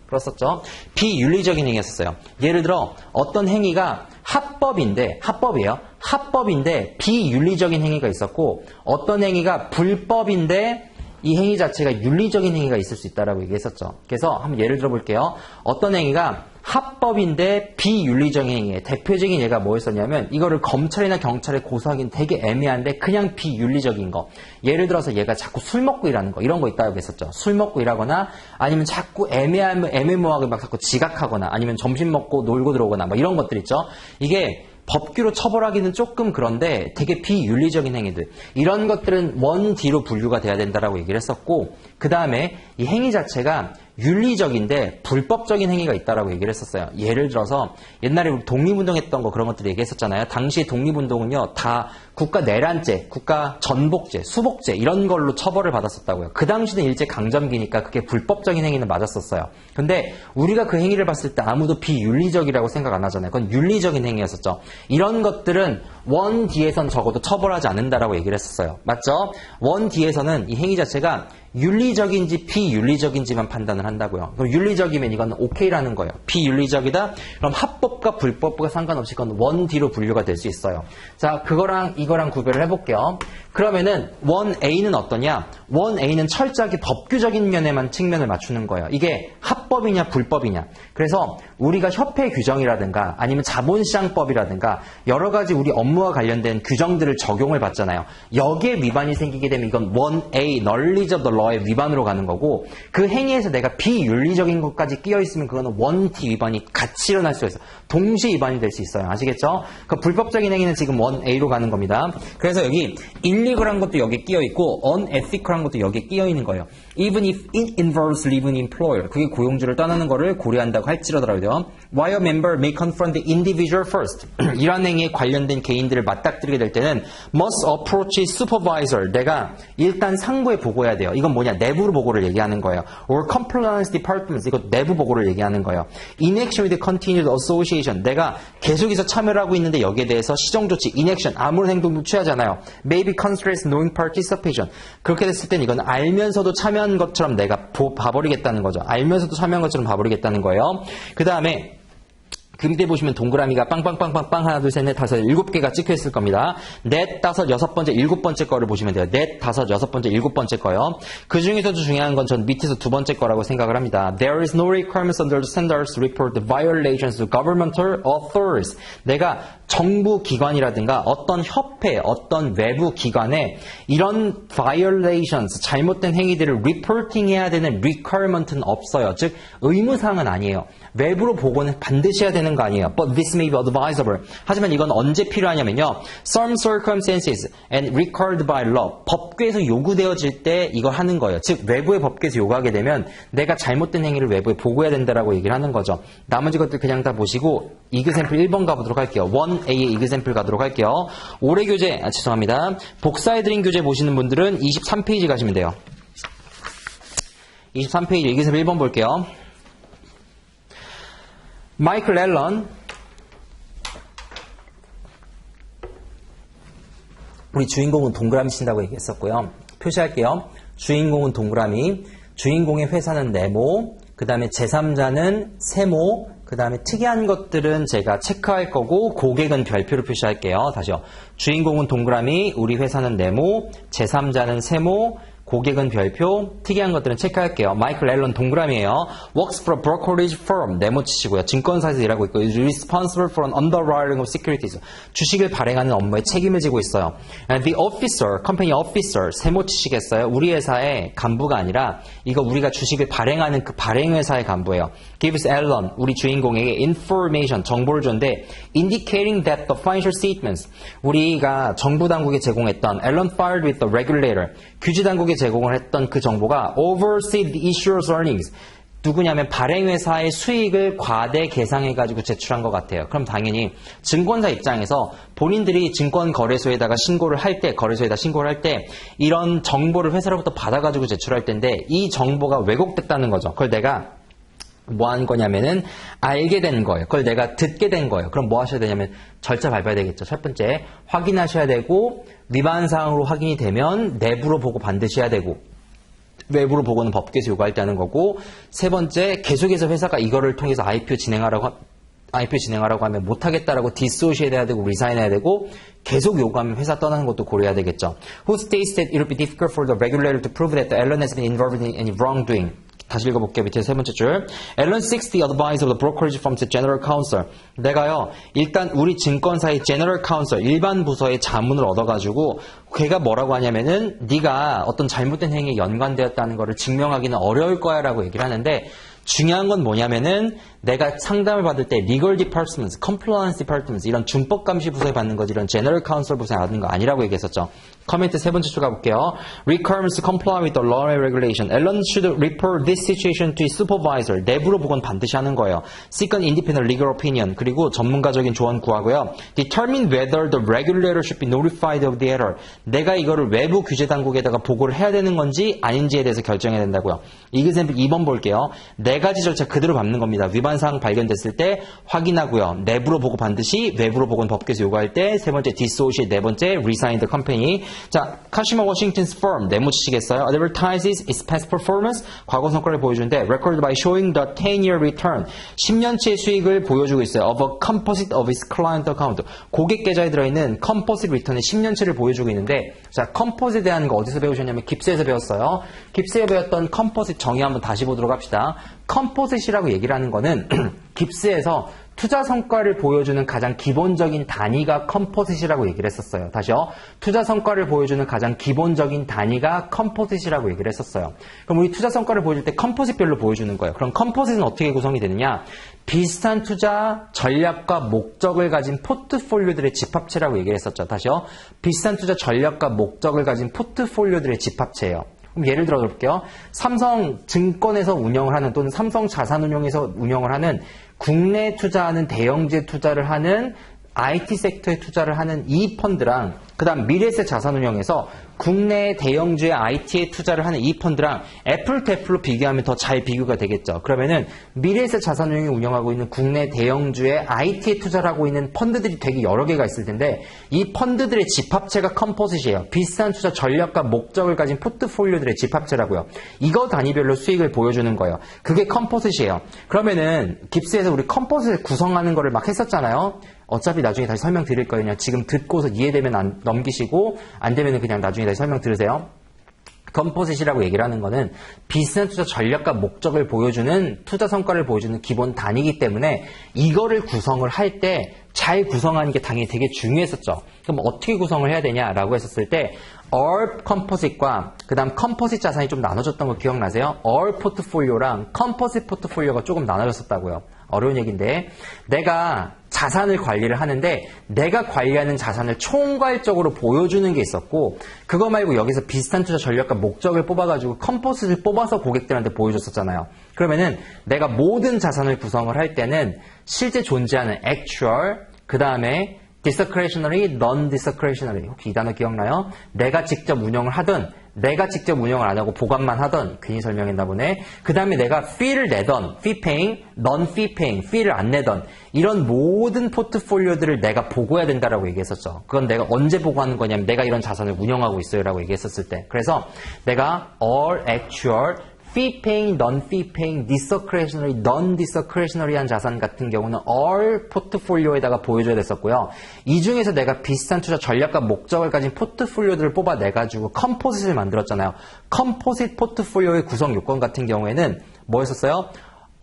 그렇었죠. 비윤리적인 행위였었어요. 예를 들어 어떤 행위가 합법이에요. 합법인데 비윤리적인 행위가 있었고 어떤 행위가 불법인데 이 행위 자체가 윤리적인 행위가 있을 수 있다라고 얘기했었죠. 그래서 한번 예를 들어 볼게요. 어떤 행위가 합법인데 비윤리적인 행위에 대표적인 예가 뭐였었냐면 이거를 검찰이나 경찰에 고소하기는 되게 애매한데 그냥 비윤리적인 거. 예를 들어서 얘가 자꾸 술 먹고 일하는 거 이런 거 있다고 했었죠. 술 먹고 일하거나 아니면 자꾸 애매모호하게 막 자꾸 지각하거나 아니면 점심 먹고 놀고 들어오거나 막 이런 것들 있죠. 이게 법규로 처벌하기는 조금 그런데 되게 비윤리적인 행위들. 이런 것들은 1D로 분류가 돼야 된다라고 얘기를 했었고 그 다음에 이 행위 자체가 윤리적인데 불법적인 행위가 있다라고 얘기를 했었어요. 예를 들어서 옛날에 우리 독립운동했던 거 그런 것들 얘기했었잖아요. 당시 독립운동은요 다 국가 내란죄, 국가 전복죄, 수복죄 이런 걸로 처벌을 받았었다고요. 그 당시는 일제강점기니까 그게 불법적인 행위는 맞았었어요. 근데 우리가 그 행위를 봤을 때 아무도 비윤리적이라고 생각 안 하잖아요. 그건 윤리적인 행위였었죠. 이런 것들은 1D에선 적어도 처벌하지 않는다라고 얘기를 했었어요. 맞죠? 1D에서는 이 행위 자체가 윤리적인지 비윤리적인지만 판단을 한다고요. 그럼 윤리적이면 이건 오케이라는 거예요. 비윤리적이다? 그럼 합법과 불법과 상관없이 그건 1D로 분류가 될 수 있어요. 자, 그거랑 이거랑 구별을 해볼게요. 그러면은 1A는 어떠냐? 1A는 철저하게 법규적인 면에만 측면을 맞추는 거예요. 이게 합법이냐 불법이냐. 그래서 우리가 협회 규정이라든가 아니면 자본시장법이라든가 여러 가지 우리 업무와 관련된 규정들을 적용을 받잖아요. 여기에 위반이 생기게 되면 이건 1A, knowledge of the law의 위반으로 가는 거고 그 행위에서 내가 비윤리적인 것까지 끼어있으면 그거는 1D 위반이 같이 일어날 수 있어요. 동시 위반이 될 수 있어요. 아시겠죠? 그 불법적인 행위는 지금 1A로 가는 겁니다. 그래서 여기 illegal한 것도 여기에 끼어있고 unethical한 것도 여기에 끼어있는 거예요. Even if it involves leaving employer. 그게 고용주를 떠나는 거를 고려한다고 할지라더라고요. While a member may confront the individual first. 이러한 행위에 관련된 개인들을 맞닥뜨리게 될 때는 must approach supervisor. 내가 일단 상부에 보고해야 돼요. 이건 뭐냐? 내부 보고를 얘기하는 거예요. Or compliance departments. 이거 내부 보고를 얘기하는 거예요. Inaction with continued association. 내가 계속해서 참여를 하고 있는데 여기에 대해서 시정조치, inaction, 아무런 행동도 취하지 않아요. Maybe constraints knowing participation. 그렇게 됐을 땐 이건 알면서도 참여한 것처럼 내가 봐버리겠다는 거죠. 알면서도 참여한 것처럼 봐버리겠다는 거예요. 그 다음에 그 밑에 보시면 동그라미가 빵빵빵빵빵 하나 둘 셋 넷 다섯 일곱 개가 찍혀 있을 겁니다. 넷 다섯 여섯 번째 일곱 번째 거를 보시면 돼요. 넷 다섯 여섯 번째 일곱 번째 거요. 그 중에서도 중요한 건 전 밑에서 두 번째 거라고 생각을 합니다. There is no requirements under the standards to report the violations to governmental authorities. 내가 정부 기관이라든가 어떤 협회, 어떤 외부 기관에 이런 violations, 잘못된 행위들을 reporting 해야 되는 requirement는 없어요. 즉 의무사항은 아니에요. 외부로 보고는 반드시 해야 되는 되는 거 아니에요. But this may be advisable. 하지만 이건 언제 필요하냐면요. Some circumstances and required by law. 법규에서 요구되어질 때 이걸 하는 거예요. 즉 외부의 법규에서 요구하게 되면 내가 잘못된 행위를 외부에 보고해야 된다라고 얘기를 하는 거죠. 나머지 것들 그냥 다 보시고 이그샘플 1번 가보도록 할게요. 1A의 이그샘플 가도록 할게요. 올해 교재, 죄송합니다. 복사해드린 교재 보시는 분들은 23페이지 가시면 돼요. 23페이지 이그샘플 1번 볼게요. 마이클 앨런, 우리 주인공은 동그라미 친다고 얘기했었고요. 표시할게요. 주인공은 동그라미, 주인공의 회사는 네모, 그 다음에 제3자는 세모, 그 다음에 특이한 것들은 제가 체크할 거고 고객은 별표로 표시할게요. 다시요. 주인공은 동그라미, 우리 회사는 네모, 제3자는 세모, 고객은 별표, 특이한 것들은 체크할게요. 마이클 앨런 동그라미예요. Works for a brokerage firm. 네모 치시고요. 증권사에서 일하고 있고 is responsible for an underwriting of securities. 주식을 발행하는 업무에 책임을 지고 있어요. And the officer, company officer, 세모 치시겠어요? 우리 회사의 간부가 아니라 이거 우리가 주식을 발행하는 그 발행회사의 간부예요. Gives Ellen, 우리 주인공에게 information, 정보를 줬는데 indicating that the financial statements, 우리가 정부 당국에 제공했던 Ellen filed with the regulator, 규제 당국에 제공을 했던 그 정보가 oversee the issuer's earnings. 누구냐면 발행회사의 수익을 과대 계상해가지고 제출한 것 같아요. 그럼 당연히 증권사 입장에서 본인들이 증권거래소에다가 신고를 할 때, 거래소에다 신고를 할 때 이런 정보를 회사로부터 받아가지고 제출할 텐데 이 정보가 왜곡됐다는 거죠. 그걸 내가 뭐 한 거냐면은 알게 된 거예요. 그걸 내가 듣게 된 거예요. 그럼 뭐 하셔야 되냐면 절차 밟아야 되겠죠. 첫 번째, 확인하셔야 되고 위반 사항으로 확인이 되면 내부로 보고 반드시 해야 되고 외부로 보고는 법규에서 요구할 때 하는 거고 세 번째, 계속해서 회사가 이거를 통해서 IPO 진행하라고 하면 못하겠다라고 디소시에이트 해야 되고 리사인 해야 되고 계속 요구하면 회사 떠나는 것도 고려해야 되겠죠. Who states that it will be difficult for the regulator to prove that the Ellen has been involved in any wrongdoing. 다시 읽어볼게요. 밑에 세 번째 줄. Ellen seeks the advice of the brokerage firm's general counsel. 내가요, 일단 우리 증권사의 general counsel, 일반 부서의 자문을 얻어가지고 걔가 뭐라고 하냐면은 네가 어떤 잘못된 행위에 연관되었다는 거를 증명하기는 어려울 거야 라고 얘기를 하는데 중요한 건 뭐냐면은 내가 상담을 받을 때 legal departments, compliance departments 이런 준법 감시 부서에 받는 거지 이런 general counsel 부서에 받는 거 아니라고 얘기했었죠. 커멘트 세 번째 줄 가볼게요. Requirements to comply with the law and regulation. Ellen should report this situation to his supervisor. 내부로 보건 반드시 하는 거예요. Seek an independent legal opinion. 그리고 전문가적인 조언 구하고요. Determine whether the regulator should be notified of the error. 내가 이거를 외부 규제 당국에다가 보고를 해야 되는 건지 아닌지에 대해서 결정해야 된다고요. 이그샘플 2번 볼게요. 네 가지 절차 그대로 밟는 겁니다. 위반 사항 발견됐을 때 확인하고요. 내부로 보고 반드시, 외부로 보고는 법규에서 요구할 때, 세 번째 dissociate, 네 번째 resign the company. 자, 카시마 워싱턴's firm 네모 치시겠어요? Advertises its past performance, 과거 성과를 보여주는데 recorded by showing the 10-year return, 10년치의 수익을 보여주고 있어요. Of a composite of its client account, 고객 계좌에 들어있는 composite return의 10년치를 보여주고 있는데, 자, composite에 대한 거 어디서 배우셨냐면 깁스에서 배웠어요. 깁스에 배웠던 composite 정의 한번 다시 보도록 합시다. composite이라고 얘기를 하는 거는 깁스에서 투자 성과를 보여주는 가장 기본적인 단위가 컴포짓이라고 얘기를 했었어요. 다시요. 투자 성과를 보여주는 가장 기본적인 단위가 컴포짓이라고 얘기를 했었어요. 그럼 우리 투자 성과를 보여줄 때 컴포짓별로 보여주는 거예요. 그럼 컴포짓은 어떻게 구성이 되느냐? 비슷한 투자 전략과 목적을 가진 포트폴리오들의 집합체라고 얘기를 했었죠. 다시요. 비슷한 투자 전략과 목적을 가진 포트폴리오들의 집합체예요. 그럼 예를 들어 볼게요. 삼성증권에서 운영을 하는 또는 삼성자산운용에서 운영을 하는 국내 투자하는 대형제 투자를 하는 IT 섹터에 투자를 하는 이 펀드랑 그 다음 미래세 자산운용에서 국내 대형주의 IT에 투자를 하는 이 펀드랑 애플 대 애플로 비교하면 더 잘 비교가 되겠죠. 그러면은 미래세 자산운용이 운영하고 있는 국내 대형주의 IT에 투자를 하고 있는 펀드들이 되게 여러 개가 있을 텐데 이 펀드들의 집합체가 컴포짓이에요. 비슷한 투자 전략과 목적을 가진 포트폴리오들의 집합체라고요. 이거 단위별로 수익을 보여주는 거예요. 그게 컴포짓이에요. 그러면은 깁스에서 우리 컴포짓을 구성하는 거를 막 했었잖아요. 어차피 나중에 다시 설명드릴 거예요. 그냥 지금 듣고서 이해되면 넘기시고 안 되면 그냥 나중에 다시 설명 들으세요. 컴포짓이라고 얘기를 하는 거는 비슷한 투자 전략과 목적을 보여주는 투자 성과를 보여주는 기본 단위이기 때문에 이거를 구성을 할 때 잘 구성하는 게 당연히 되게 중요했었죠. 그럼 어떻게 구성을 해야 되냐라고 했었을 때 all 컴포짓과 그 다음 컴포짓 자산이 좀 나눠졌던 거 기억나세요? all 포트폴리오랑 컴포짓 포트폴리오가 조금 나눠졌었다고요. 어려운 얘기인데 내가 자산을 관리를 하는데 내가 관리하는 자산을 총괄적으로 보여주는 게 있었고 그거 말고 여기서 비슷한 투자 전략과 목적을 뽑아가지고 컴포짓을 뽑아서 고객들한테 보여줬었잖아요. 그러면은 내가 모든 자산을 구성을 할 때는 실제 존재하는 actual 그 다음에 discretionary, non-discretionary 혹시 이 단어 기억나요? 내가 직접 운영을 하든 내가 직접 운영을 안 하고 보관만 하던 괜히 설명했나 보네. 그 다음에 내가 fee를 내던 fee paying, non-fee paying, fee를 안 내던 이런 모든 포트폴리오들을 내가 보고해야 된다라고 얘기했었죠. 그건 내가 언제 보고하는 거냐면 내가 이런 자산을 운영하고 있어요 라고 얘기했었을 때. 그래서 내가 all actual fee paying, non-fee paying, discretionary, non-discretionary한 자산 같은 경우는 all 포트폴리오에다가 보여줘야 됐었고요. 이 중에서 내가 비슷한 투자 전략과 목적을 가진 포트폴리오들을 뽑아내가지고 컴포짓을 만들었잖아요. 컴포짓 포트폴리오의 구성 요건 같은 경우에는 뭐였었어요?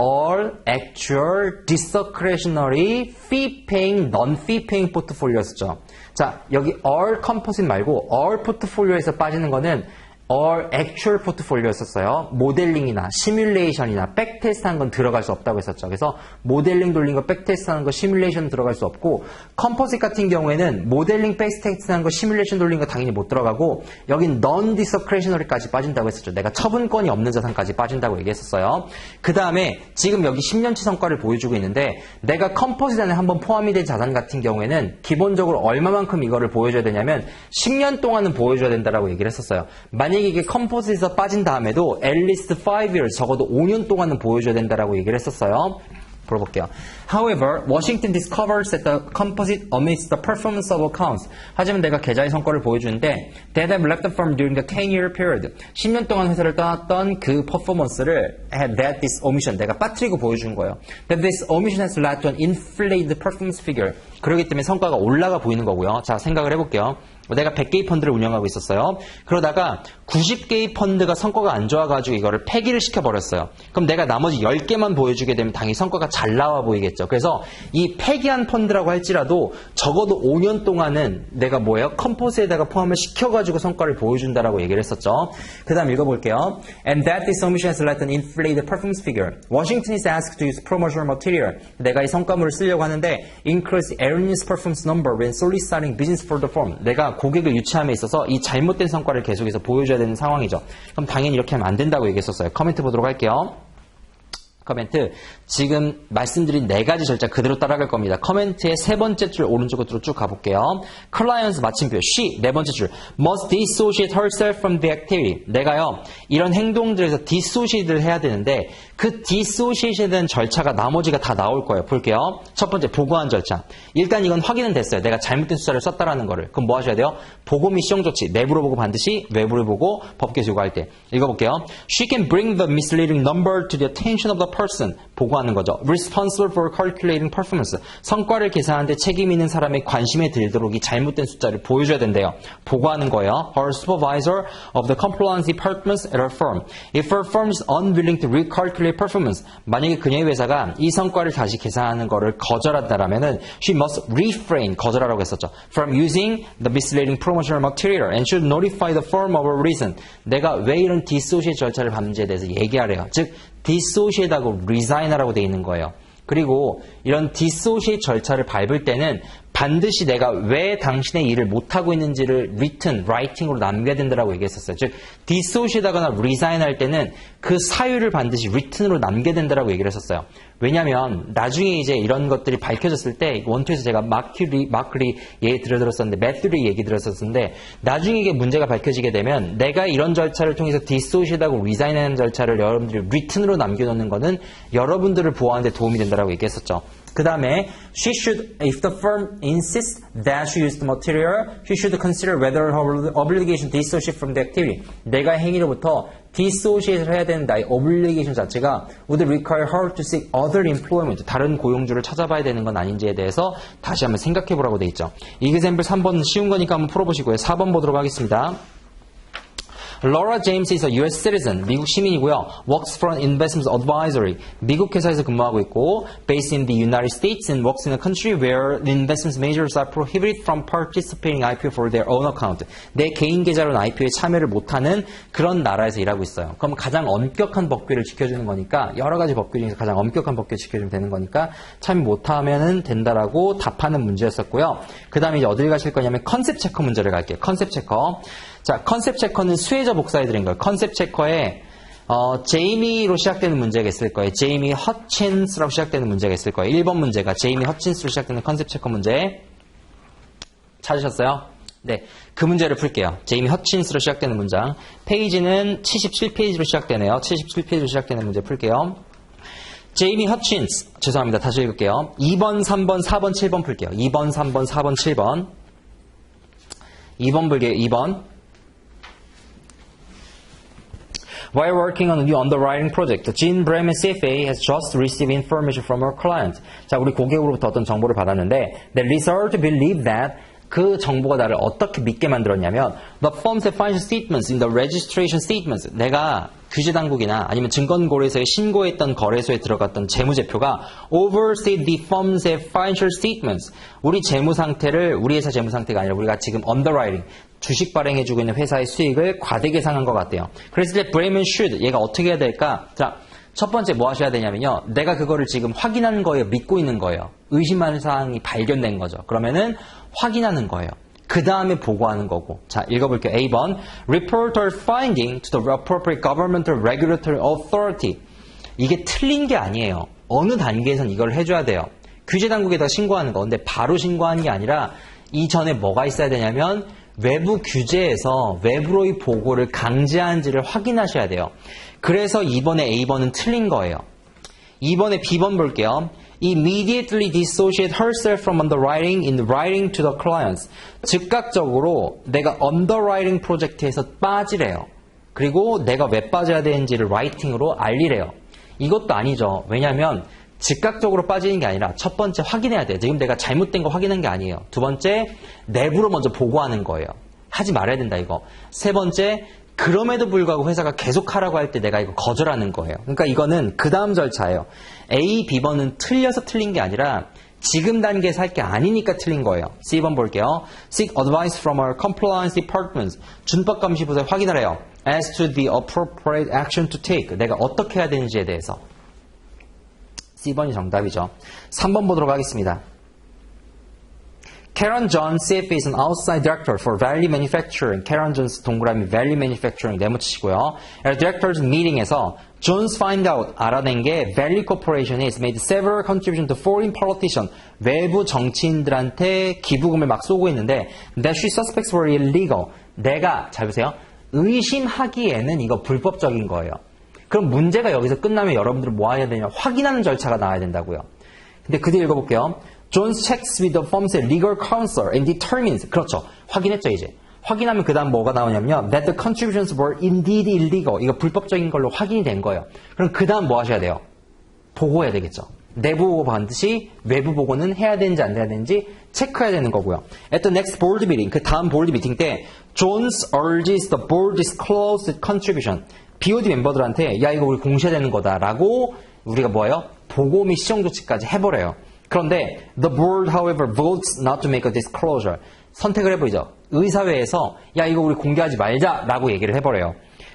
all actual, discretionary, fee paying, non-fee paying 포트폴리오였었죠. 자, 여기 all composite 말고 all 포트폴리오에서 빠지는 거는 all actual 포트폴리오였었어요. 모델링이나 시뮬레이션이나 백테스트한 건 들어갈 수 없다고 했었죠. 그래서 모델링 돌린 거, 백테스트하는 거, 시뮬레이션 들어갈 수 없고 컴포짓 같은 경우에는 모델링, 백테스트하는 거, 시뮬레이션 돌린 거 당연히 못 들어가고 여긴 non-discretionary까지 빠진다고 했었죠. 내가 처분권이 없는 자산까지 빠진다고 얘기했었어요. 그 다음에 지금 여기 10년치 성과를 보여주고 있는데 내가 컴포짓 안에 한번 포함이 된 자산 같은 경우에는 기본적으로 얼마만큼 이거를 보여줘야 되냐면 10년 동안은 보여줘야 된다라고 얘기를 했었어요. 만약에 이게 컴포짓에서 빠진 다음에도 at least 5 years, 적어도 5년 동안은 보여줘야 된다라고 얘기를 했었어요. 풀어볼게요. However, Washington discovers that the composite omits the performance of accounts. 하지만 내가 계좌의 성과를 보여주는데 that have left the firm during the 10-year period. 10년 동안 회사를 떠났던 그 퍼포먼스를 that this omission, 내가 빠뜨리고 보여준 거예요. That this omission has led to an inflated performance figure. 그렇기 때문에 성과가 올라가 보이는 거고요. 자, 생각을 해볼게요. 내가 100개의 펀드를 운영하고 있었어요. 그러다가 90개의 펀드가 성과가 안 좋아가지고 이거를 폐기를 시켜버렸어요. 그럼 내가 나머지 10개만 보여주게 되면 당연히 성과가 잘 나와 보이겠죠. 그래서 이 폐기한 펀드라고 할지라도 적어도 5년 동안은 내가 뭐예요? 컴포즈에다가 포함을 시켜가지고 성과를 보여준다라고 얘기를 했었죠. 그 다음 읽어볼게요. And that this omission has led to an inflated performance figure. Washington is asked to use promotional material. 내가 이 성과물을 쓰려고 하는데 increase erroneous performance number when soliciting business for the firm. 내가 고객을 유치함에 있어서 이 잘못된 성과를 계속해서 보여줘야 되는 상황이죠. 그럼 당연히 이렇게 하면 안 된다고 얘기했었어요. 코멘트 보도록 할게요. 코멘트. 지금 말씀드린 4가지 절차 그대로 따라갈 겁니다. 코멘트의 3번째 줄 오른쪽으로 쭉 가볼게요. 클라이언트 마침표 she 4번째 줄 must dissociate herself from the activity. 내가요 이런 행동들에서 dissociate를 해야 되는데 그 dissociate에 대한 절차가 나머지가 다 나올 거예요. 볼게요. 첫 번째 보고한 절차. 일단 이건 확인은 됐어요. 내가 잘못된 숫자를 썼다라는 거를. 그럼 뭐 하셔야 돼요? 보고 및 시정 조치. 내부로 보고 반드시 외부를 보고 법규에서 요구할 때. 읽어볼게요. She can bring the misleading number to the attention of the person. 보고하는 거죠. Responsible for calculating performance. 성과를 계산하는데 책임 있는 사람의 관심에 들도록 이 잘못된 숫자를 보여줘야 된대요. 보고하는 거예요. Her supervisor of the compliance departments at her firm. If her firm is unwilling to recalculate performance. 만약에 그녀의 회사가 이 성과를 다시 계산하는 거를 거절한다라면은 she must refrain, 거절하라고 했었죠. From using the misleading promotional material and should notify the firm of a reason. 내가 왜 이런 dissociate 절차를 밟는지에 대해서 얘기하래요. 즉 dissociate하고 resign하라고 되어 있는 거예요. 그리고 이런 dissociate 절차를 밟을 때는 반드시 내가 왜 당신의 일을 못하고 있는지를 writing으로 남겨야 된다고 얘기했었어요. 즉 dissociate하거나 resign 할 때는 그 사유를 반드시 written으로 남겨야 된다고 얘기를 했었어요. 왜냐하면 나중에 이제 이런 것들이 밝혀졌을 때 원투에서 제가 마크리 얘기 들었었는데 매튜리 얘기 들었었는데 나중에 이게 문제가 밝혀지게 되면 내가 이런 절차를 통해서 dissociate하고 resign하는 절차를 여러분들이 written으로 남겨놓는 거는 여러분들을 보호하는 데 도움이 된다고 얘기했었죠. 그 다음에 she should, if the firm insists that she used the material, she should consider whether her obligation to dissociate from the activity. 내가 행위로부터 dissociate를 해야 되는 나의 obligation 자체가 would require her to seek other employment. 다른 고용주를 찾아봐야 되는 건 아닌지에 대해서 다시 한번 생각해 보라고 돼 있죠. example 3번 쉬운 거니까 한번 풀어보시고요. 4번 보도록 하겠습니다. Laura James is a US citizen. 미국 시민이고요. Works for an investment advisory. 미국 회사에서 근무하고 있고 based in the United States and works in a country where the investment managers are prohibited from participating in IPO for their own account. 내 개인 계좌로는 IPO에 참여를 못하는 그런 나라에서 일하고 있어요. 그럼 가장 엄격한 법규를 지켜주는 거니까 여러 가지 법규 중에서 가장 엄격한 법규를 지켜주면 되는 거니까 참여 못하면 된다라고 답하는 문제였었고요. 그 다음에 이제 어딜 가실 거냐면 컨셉 체커 문제를 갈게요. 컨셉 체커. 자, 컨셉 체커는 수혜자 복사해드린 거예요. 컨셉 체커에 제이미로 시작되는 문제가 있을 거예요. 제이미 허친스라고 시작되는 문제가 있을 거예요. 1번 문제가 제이미 허친스로 시작되는 컨셉 체커 문제. 찾으셨어요? 네, 그 문제를 풀게요. 제이미 허친스로 시작되는 문장. 페이지는 77페이지로 시작되네요. 77페이지로 시작되는 문제 풀게요. 제이미 허친스. 죄송합니다. 다시 읽을게요. 2번, 3번, 4번, 7번 풀게요. 2번, 3번, 4번, 7번. 2번 볼게요. 2번. While working on a new underwriting project, Jean Bremen CFA has just received information from her client. 자, 우리 고객으로부터 어떤 정보를 받았는데, the researcher believed that 그 정보가 나를 어떻게 믿게 만들었냐면 the firm's financial statements in the registration statements 내가 규제당국이나 아니면 증권거래소에 신고했던 거래소에 들어갔던 재무제표가 overstate the firm's financial statements 우리 재무상태를 우리 회사 재무상태가 아니라 우리가 지금 underwriting 주식 발행해주고 있는 회사의 수익을 과대계상한 것 같대요. 그래서 이제 Bremen should 얘가 어떻게 해야 될까? 자, 첫 번째 뭐 하셔야 되냐면요. 내가 그거를 지금 확인한 거예요. 믿고 있는 거예요. 의심하는 사항이 발견된 거죠. 그러면은 확인하는 거예요. 그 다음에 보고하는 거고. 자, 읽어볼게요. A번. Report or finding to the appropriate governmental regulatory authority. 이게 틀린 게 아니에요. 어느 단계에선 이걸 해줘야 돼요. 규제당국에다 신고하는 거. 근데 바로 신고하는 게 아니라 이전에 뭐가 있어야 되냐면 외부 규제에서 외부로의 보고를 강제하는지를 확인하셔야 돼요. 그래서 이번에 A번은 틀린 거예요. 이번에 B번 볼게요. Immediately dissociate herself from underwriting in writing to the clients. 즉각적으로 내가 underwriting 프로젝트에서 빠지래요. 그리고 내가 왜 빠져야 되는지를 라이팅으로 알리래요. 이것도 아니죠. 왜냐하면 즉각적으로 빠지는 게 아니라 첫 번째 확인해야 돼요. 지금 내가 잘못된 거 확인한 게 아니에요. 두 번째 내부로 먼저 보고하는 거예요. 하지 말아야 된다 이거. 세 번째 그럼에도 불구하고 회사가 계속 하라고 할 때 내가 이거 거절하는 거예요. 그러니까 이거는 그 다음 절차예요. A, B번은 틀려서 틀린 게 아니라 지금 단계에서 할 게 아니니까 틀린 거예요. C번 볼게요. Seek advice from our compliance departments. 준법감시부서에 확인하래요. As to the appropriate action to take. 내가 어떻게 해야 되는지에 대해서. C번이 정답이죠. 3번 보도록 하겠습니다. Karen John, CFA is an outside director for Value Manufacturing. Karen Jones 동그라미 Value Manufacturing 네모치시고요. At directors meeting에서 Jones find out 알아낸 게 Value Corporation has made several contributions to foreign politicians. 외부 정치인들한테 기부금을 막 쏘고 있는데 that she suspects were illegal. 내가 잘 보세요. 의심하기에는 이거 불법적인 거예요. 그럼 문제가 여기서 끝나면 여러분들은 뭐 해야 되냐? 확인하는 절차가 나와야 된다고요. 근데 그 뒤에 읽어볼게요. Jones checks with the firm's legal counsel and determines. 그렇죠. 확인했죠, 이제. 확인하면 그 다음 뭐가 나오냐면요. That the contributions were indeed illegal. 이거 불법적인 걸로 확인이 된 거예요. 그럼 그 다음 뭐 하셔야 돼요? 보고해야 되겠죠. 내부 보고 반드시 외부 보고는 해야 되는지 안 해야 되는지 체크해야 되는 거고요. At the next board meeting, 그 다음 보드 미팅 때 Jones urges the board disclose the contribution. BOD 멤버들한테 야 이거 우리 공시해야 되는 거다라고 우리가 뭐예요? 보고 및 시정 조치까지 해버려요. 그런데 the board, however, votes not to make a disclosure. 선택을 해버리죠. 의사회에서 야 이거 우리 공개하지 말자라고 얘기를 해버려요.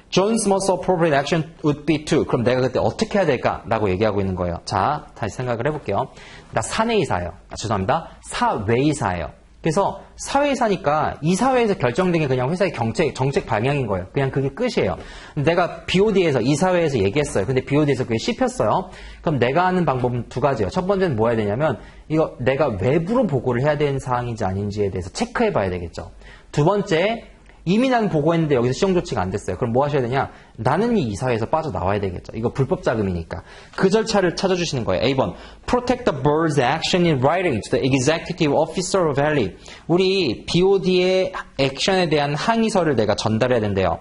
Jones most appropriate action would be to. 그럼 내가 그때 어떻게 해야 될까라고 얘기하고 있는 거예요. 자, 다시 생각을 해볼게요. 나 사내이사예요. 죄송합니다. 사외이사예요. 그래서 사회이사니까 이 사회에서 결정된 게 그냥 회사의 정책 방향인 거예요. 그냥 그게 끝이에요. 내가 BOD에서 이 사회에서 얘기했어요. 근데 BOD에서 그게 씹혔어요. 그럼 내가 하는 방법은 두 가지예요. 첫 번째는 뭐 해야 되냐면 이거 내가 외부로 보고를 해야 되는 사항인지 아닌지에 대해서 체크해 봐야 되겠죠. 두 번째 이미 나는 보고했는데 여기서 시정 조치가 안 됐어요. 그럼 뭐 하셔야 되냐? 나는 이 이사회에서 빠져나와야 되겠죠. 이거 불법 자금이니까. 그 절차를 찾아주시는 거예요. A번. Protect the board's action in writing to the executive officer of Value. 우리 BOD의 액션에 대한 항의서를 내가 전달해야 된대요.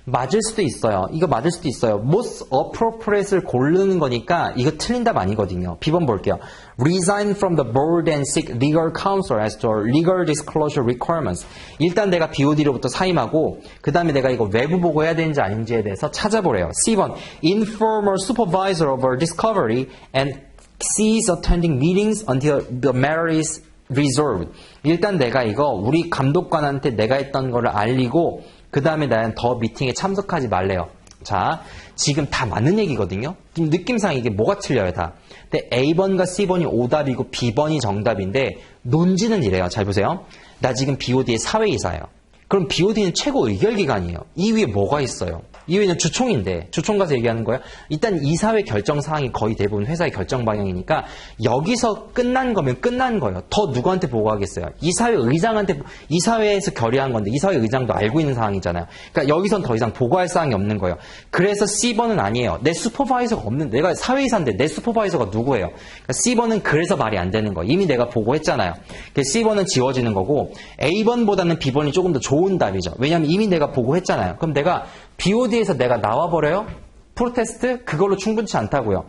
맞을 수도 있어요. 이거 맞을 수도 있어요. most appropriate을 고르는 거니까 이거 틀린 답 아니거든요. B번 볼게요. Resign from the board and seek legal counsel as to legal disclosure requirements. 일단 내가 BOD로부터 사임하고 그 다음에 내가 이거 외부 보고해야 되는지 아닌지에 대해서 찾아보래요. C번 Inform a supervisor of our discovery and cease attending meetings until the matter is resolved. 일단 내가 이거 우리 감독관한테 내가 했던 거를 알리고 그 다음에 나는 더 미팅에 참석하지 말래요. 자, 지금 다 맞는 얘기거든요. 느낌상 이게 뭐가 틀려요, 다. 근데 A번과 C번이 오답이고 B번이 정답인데 논지는 이래요. 잘 보세요. 나 지금 BOD의 사회이사예요. 그럼 BOD는 최고 의결기관이에요. 이 위에 뭐가 있어요? 이 위에는 주총인데 주총 가서 얘기하는 거예요. 일단 이사회 결정 사항이 거의 대부분 회사의 결정 방향이니까 여기서 끝난 거면 끝난 거예요. 더 누구한테 보고하겠어요? 이사회 의장한테, 이사회에서 결의한 건데 이사회 의장도 알고 있는 사항이잖아요. 그러니까 여기선 더 이상 보고할 사항이 없는 거예요. 그래서 C번은 아니에요. 내 슈퍼바이저가 없는데, 내가 사회이사인데 내 슈퍼바이저가 누구예요? 그러니까 C번은 그래서 말이 안 되는 거예요. 이미 내가 보고했잖아요. 그래서 C번은 지워지는 거고 A번보다는 B번이 조금 더 좋은 답이죠. 왜냐하면 이미 내가 보고했잖아요. 그럼 내가 BOD에서 내가 나와버려요? 프로테스트? 그걸로 충분치 않다고요.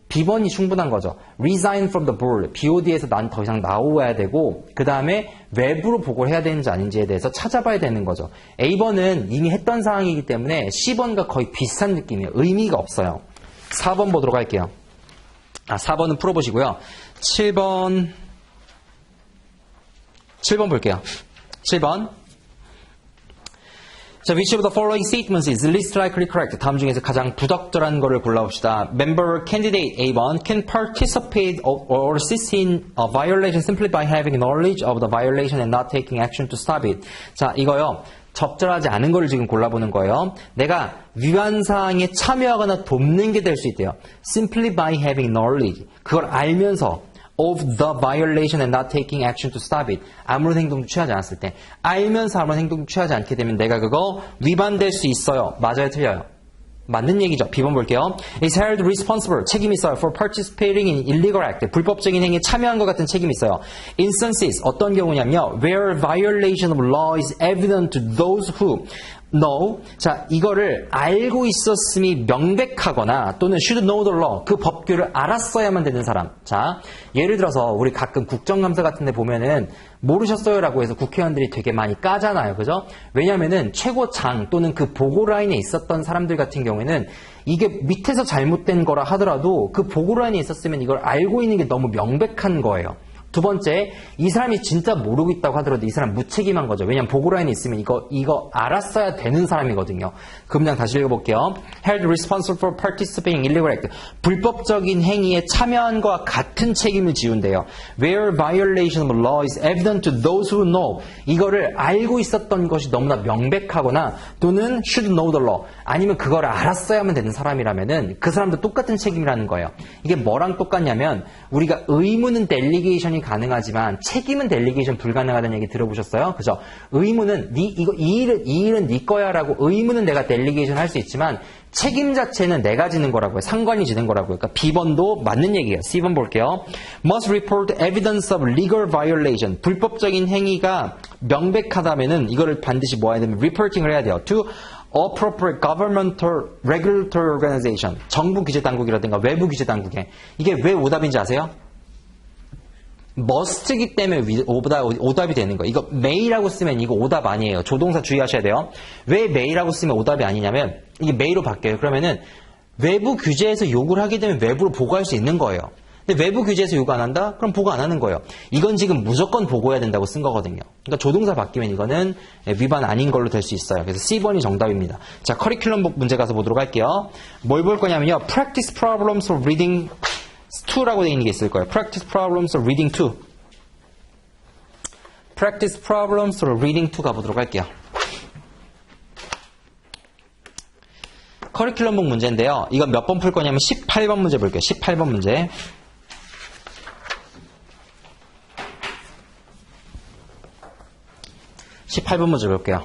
B번이 충분한 거죠. Resign from the board. BOD에서 난 더 이상 나와야 되고 그 다음에 외부로 보고를 해야 되는지 아닌지에 대해서 찾아봐야 되는 거죠. A번은 이미 했던 사항이기 때문에 C번과 거의 비슷한 느낌이에요. 의미가 없어요. 4번 보도록 할게요. 4번은 풀어보시고요. 7번 볼게요. 7번. 자, which of the following statements is least likely correct? 다음 중에서 가장 부적절한 거를 골라봅시다. Member candidate A1 can participate or assist in a violation simply by having knowledge of the violation and not taking action to stop it. 자, 이거요. 적절하지 않은 거를 지금 골라보는 거예요. 내가 위반 사항에 참여하거나 돕는 게 될 수 있대요. Simply by having knowledge. 그걸 알면서 of the violation and not taking action to stop it. 아무런 행동도 취하지 않았을 때. 알면서 아무런 행동도 취하지 않게 되면 내가 그거 위반될 수 있어요. 맞아요, 틀려요? 맞는 얘기죠. B번 볼게요. is held responsible. 책임이 있어요. for participating in illegal act. 불법적인 행위에 참여한 것 같은 책임이 있어요. instances. 어떤 경우냐면요. where violation of law is evident to those who know. 자, 이거를 알고 있었음이 명백하거나 또는 should know the law. 그 법규를 알았어야만 되는 사람. 자, 예를 들어서 우리 가끔 국정감사 같은 데 보면은 모르셨어요 라고 해서 국회의원들이 되게 많이 까잖아요. 그죠? 왜냐면은 최고장 또는 그 보고라인에 있었던 사람들 같은 경우에는 이게 밑에서 잘못된 거라 하더라도 그 보고라인에 있었으면 이걸 알고 있는 게 너무 명백한 거예요. 두 번째, 이 사람이 진짜 모르고 있다고 하더라도 이 사람 무책임한 거죠. 왜냐면 보고라인에 있으면 이거 알았어야 되는 사람이거든요. 그 문장 다시 읽어볼게요. held responsible for participating in illegal act. 불법적인 행위에 참여한 것과 같은 책임을 지운대요. Where violation of law is evident to those who know. 이거를 알고 있었던 것이 너무나 명백하거나 또는 should know the law. 아니면 그걸 알았어야만 되는 사람이라면은 그 사람도 똑같은 책임이라는 거예요. 이게 뭐랑 똑같냐면 우리가 의무는 델리게이션이 가능하지만 책임은 델리게이션 불가능하다는 얘기 들어보셨어요? 그죠? 의무는 이 일은 네 거야라고 의무는 내가 델리게이션 할 수 있지만 책임 자체는 내가 지는 거라고요. 상관이 지는 거라고요. 그러니까 B번도 맞는 얘기예요. C번 볼게요. Must report evidence of legal violation. 불법적인 행위가 명백하다면은 이거를 반드시 뭐 해야 되면 reporting을 해야 돼요. To appropriate governmental regulatory organization. 정부 규제 당국이라든가 외부 규제 당국에. 이게 왜 오답인지 아세요? must이기 때문에 오답이 되는 거예요. 이거 may라고 쓰면 이거 오답 아니에요. 조동사 주의하셔야 돼요. 왜 may라고 쓰면 오답이 아니냐면 이게 may로 바뀌어요. 그러면은 외부 규제에서 요구를 하게 되면 외부로 보고할 수 있는 거예요. 근데 외부 규제에서 요구 안 한다? 그럼 보고 안 하는 거예요. 이건 지금 무조건 보고해야 된다고 쓴 거거든요. 그러니까 조동사 바뀌면 이거는 위반 아닌 걸로 될 수 있어요. 그래서 C번이 정답입니다. 자, 커리큘럼 문제 가서 보도록 할게요. 뭘 볼 거냐면요. Practice problems of reading 2라고 되어 있는 게 있을 거예요. Practice problems of reading 2. Practice problems of reading 2 가보도록 할게요. 커리큘럼북 문제인데요. 이건 몇 번 풀 거냐면 18번 문제 볼게요. 18번 문제. 18번 문제 볼게요.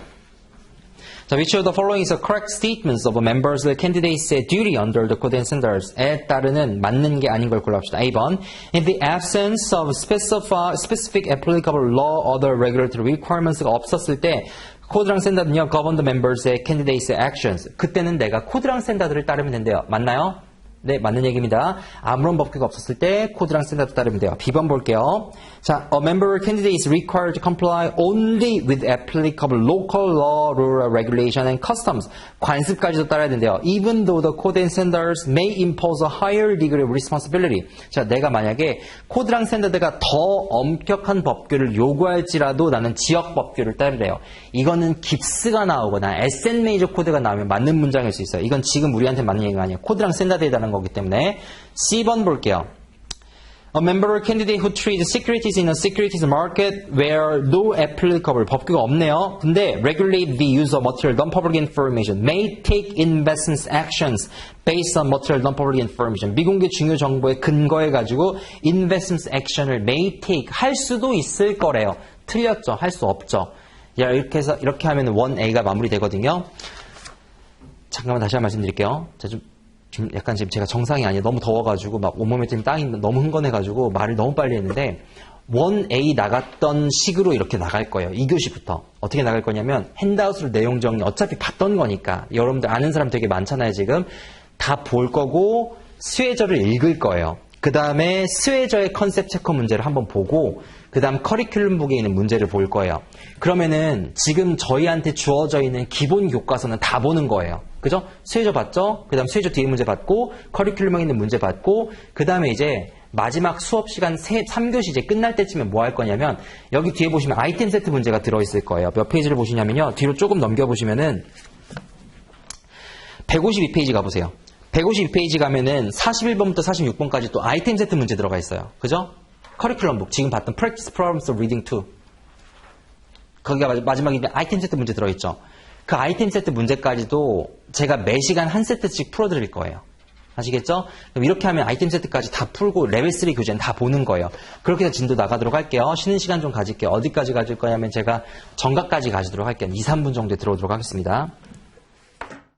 자, which of the following is a correct statements of a member's candidate's duty under the code and standards에 따르는 맞는 게 아닌 걸 골라봅시다. A번. In the absence of specific applicable law, other regulatory requirements가 없었을 때 코드랑 스탠다드는요, govern the members의 candidates actions. 그때는 내가 코드랑 스탠다드를 따르면 된대요. 맞나요? 네, 맞는 얘기입니다. 아무런 법규가 없었을 때 코드랑 스탠다드 따르면 돼요. B번 볼게요. 자, a member candidate is required to comply only with applicable local law, rural regulation, and customs. 관습까지도 따라야 된대요. Even though the code and standards may impose a higher degree of responsibility. 자, 내가 만약에 코드랑 스탠다드가 더 엄격한 법규를 요구할지라도 나는 지역 법규를 따르래요. 이거는 깁스가 나오거나 SN 메이저 코드가 나오면 맞는 문장일 수 있어요. 이건 지금 우리한테 맞는 얘기가 아니에요. 코드랑 스탠다드에 따른 거기 때문에. C번 볼게요. A member candidate who trades securities in a securities market where no applicable 법규가 없네요. 근데 regulate the use of material non-public information may take investment actions based on material non-public information. 미공개 중요 정보에 근거해 가지고 investment action을 may take 할 수도 있을 거래요. 틀렸죠. 할 수 없죠. 이렇게 해서 이렇게 하면 1A가 마무리되거든요. 잠깐만 다시 한번 말씀드릴게요. 자, 지금 약간 지금 제가 정상이 아니에요. 너무 더워가지고 막 온몸에 좀 땀이 너무 흥건해가지고 말을 너무 빨리 했는데 1A 나갔던 식으로 이렇게 나갈 거예요. 2교시부터. 어떻게 나갈 거냐면 핸드아웃으로 내용 정리 어차피 봤던 거니까 여러분들 아는 사람 되게 많잖아요. 지금 다 볼 거고 스웨저를 읽을 거예요. 그 다음에 스웨저의 컨셉 체커 문제를 한번 보고 그 다음 커리큘럼북에 있는 문제를 볼 거예요. 그러면은 지금 저희한테 주어져 있는 기본 교과서는 다 보는 거예요. 그죠? 스웨저 봤죠? 그 다음 스웨저 뒤에 문제 봤고 커리큘럼에 있는 문제 봤고 그 다음에 이제 마지막 수업 시간 3교시 이제 끝날 때쯤에 뭐 할 거냐면 여기 뒤에 보시면 아이템 세트 문제가 들어있을 거예요. 몇 페이지를 보시냐면요. 뒤로 조금 넘겨보시면은 152페이지 가보세요. 152페이지 가면은 41번부터 46번까지 또 아이템 세트 문제 들어가 있어요. 그죠? 커리큘럼북 지금 봤던 Practice Problems Reading 2 거기가 마지막에 아이템 세트 문제 들어있죠. 그 아이템 세트 문제까지도 제가 매 시간 한 세트씩 풀어드릴 거예요. 아시겠죠? 그럼 이렇게 하면 아이템 세트까지 다 풀고 레벨 3 교재는 다 보는 거예요. 그렇게 해서 진도 나가도록 할게요. 쉬는 시간 좀 가질게요. 어디까지 가질 거냐면 제가 정각까지 가지도록 할게요. 2, 3분 정도에 들어오도록 하겠습니다.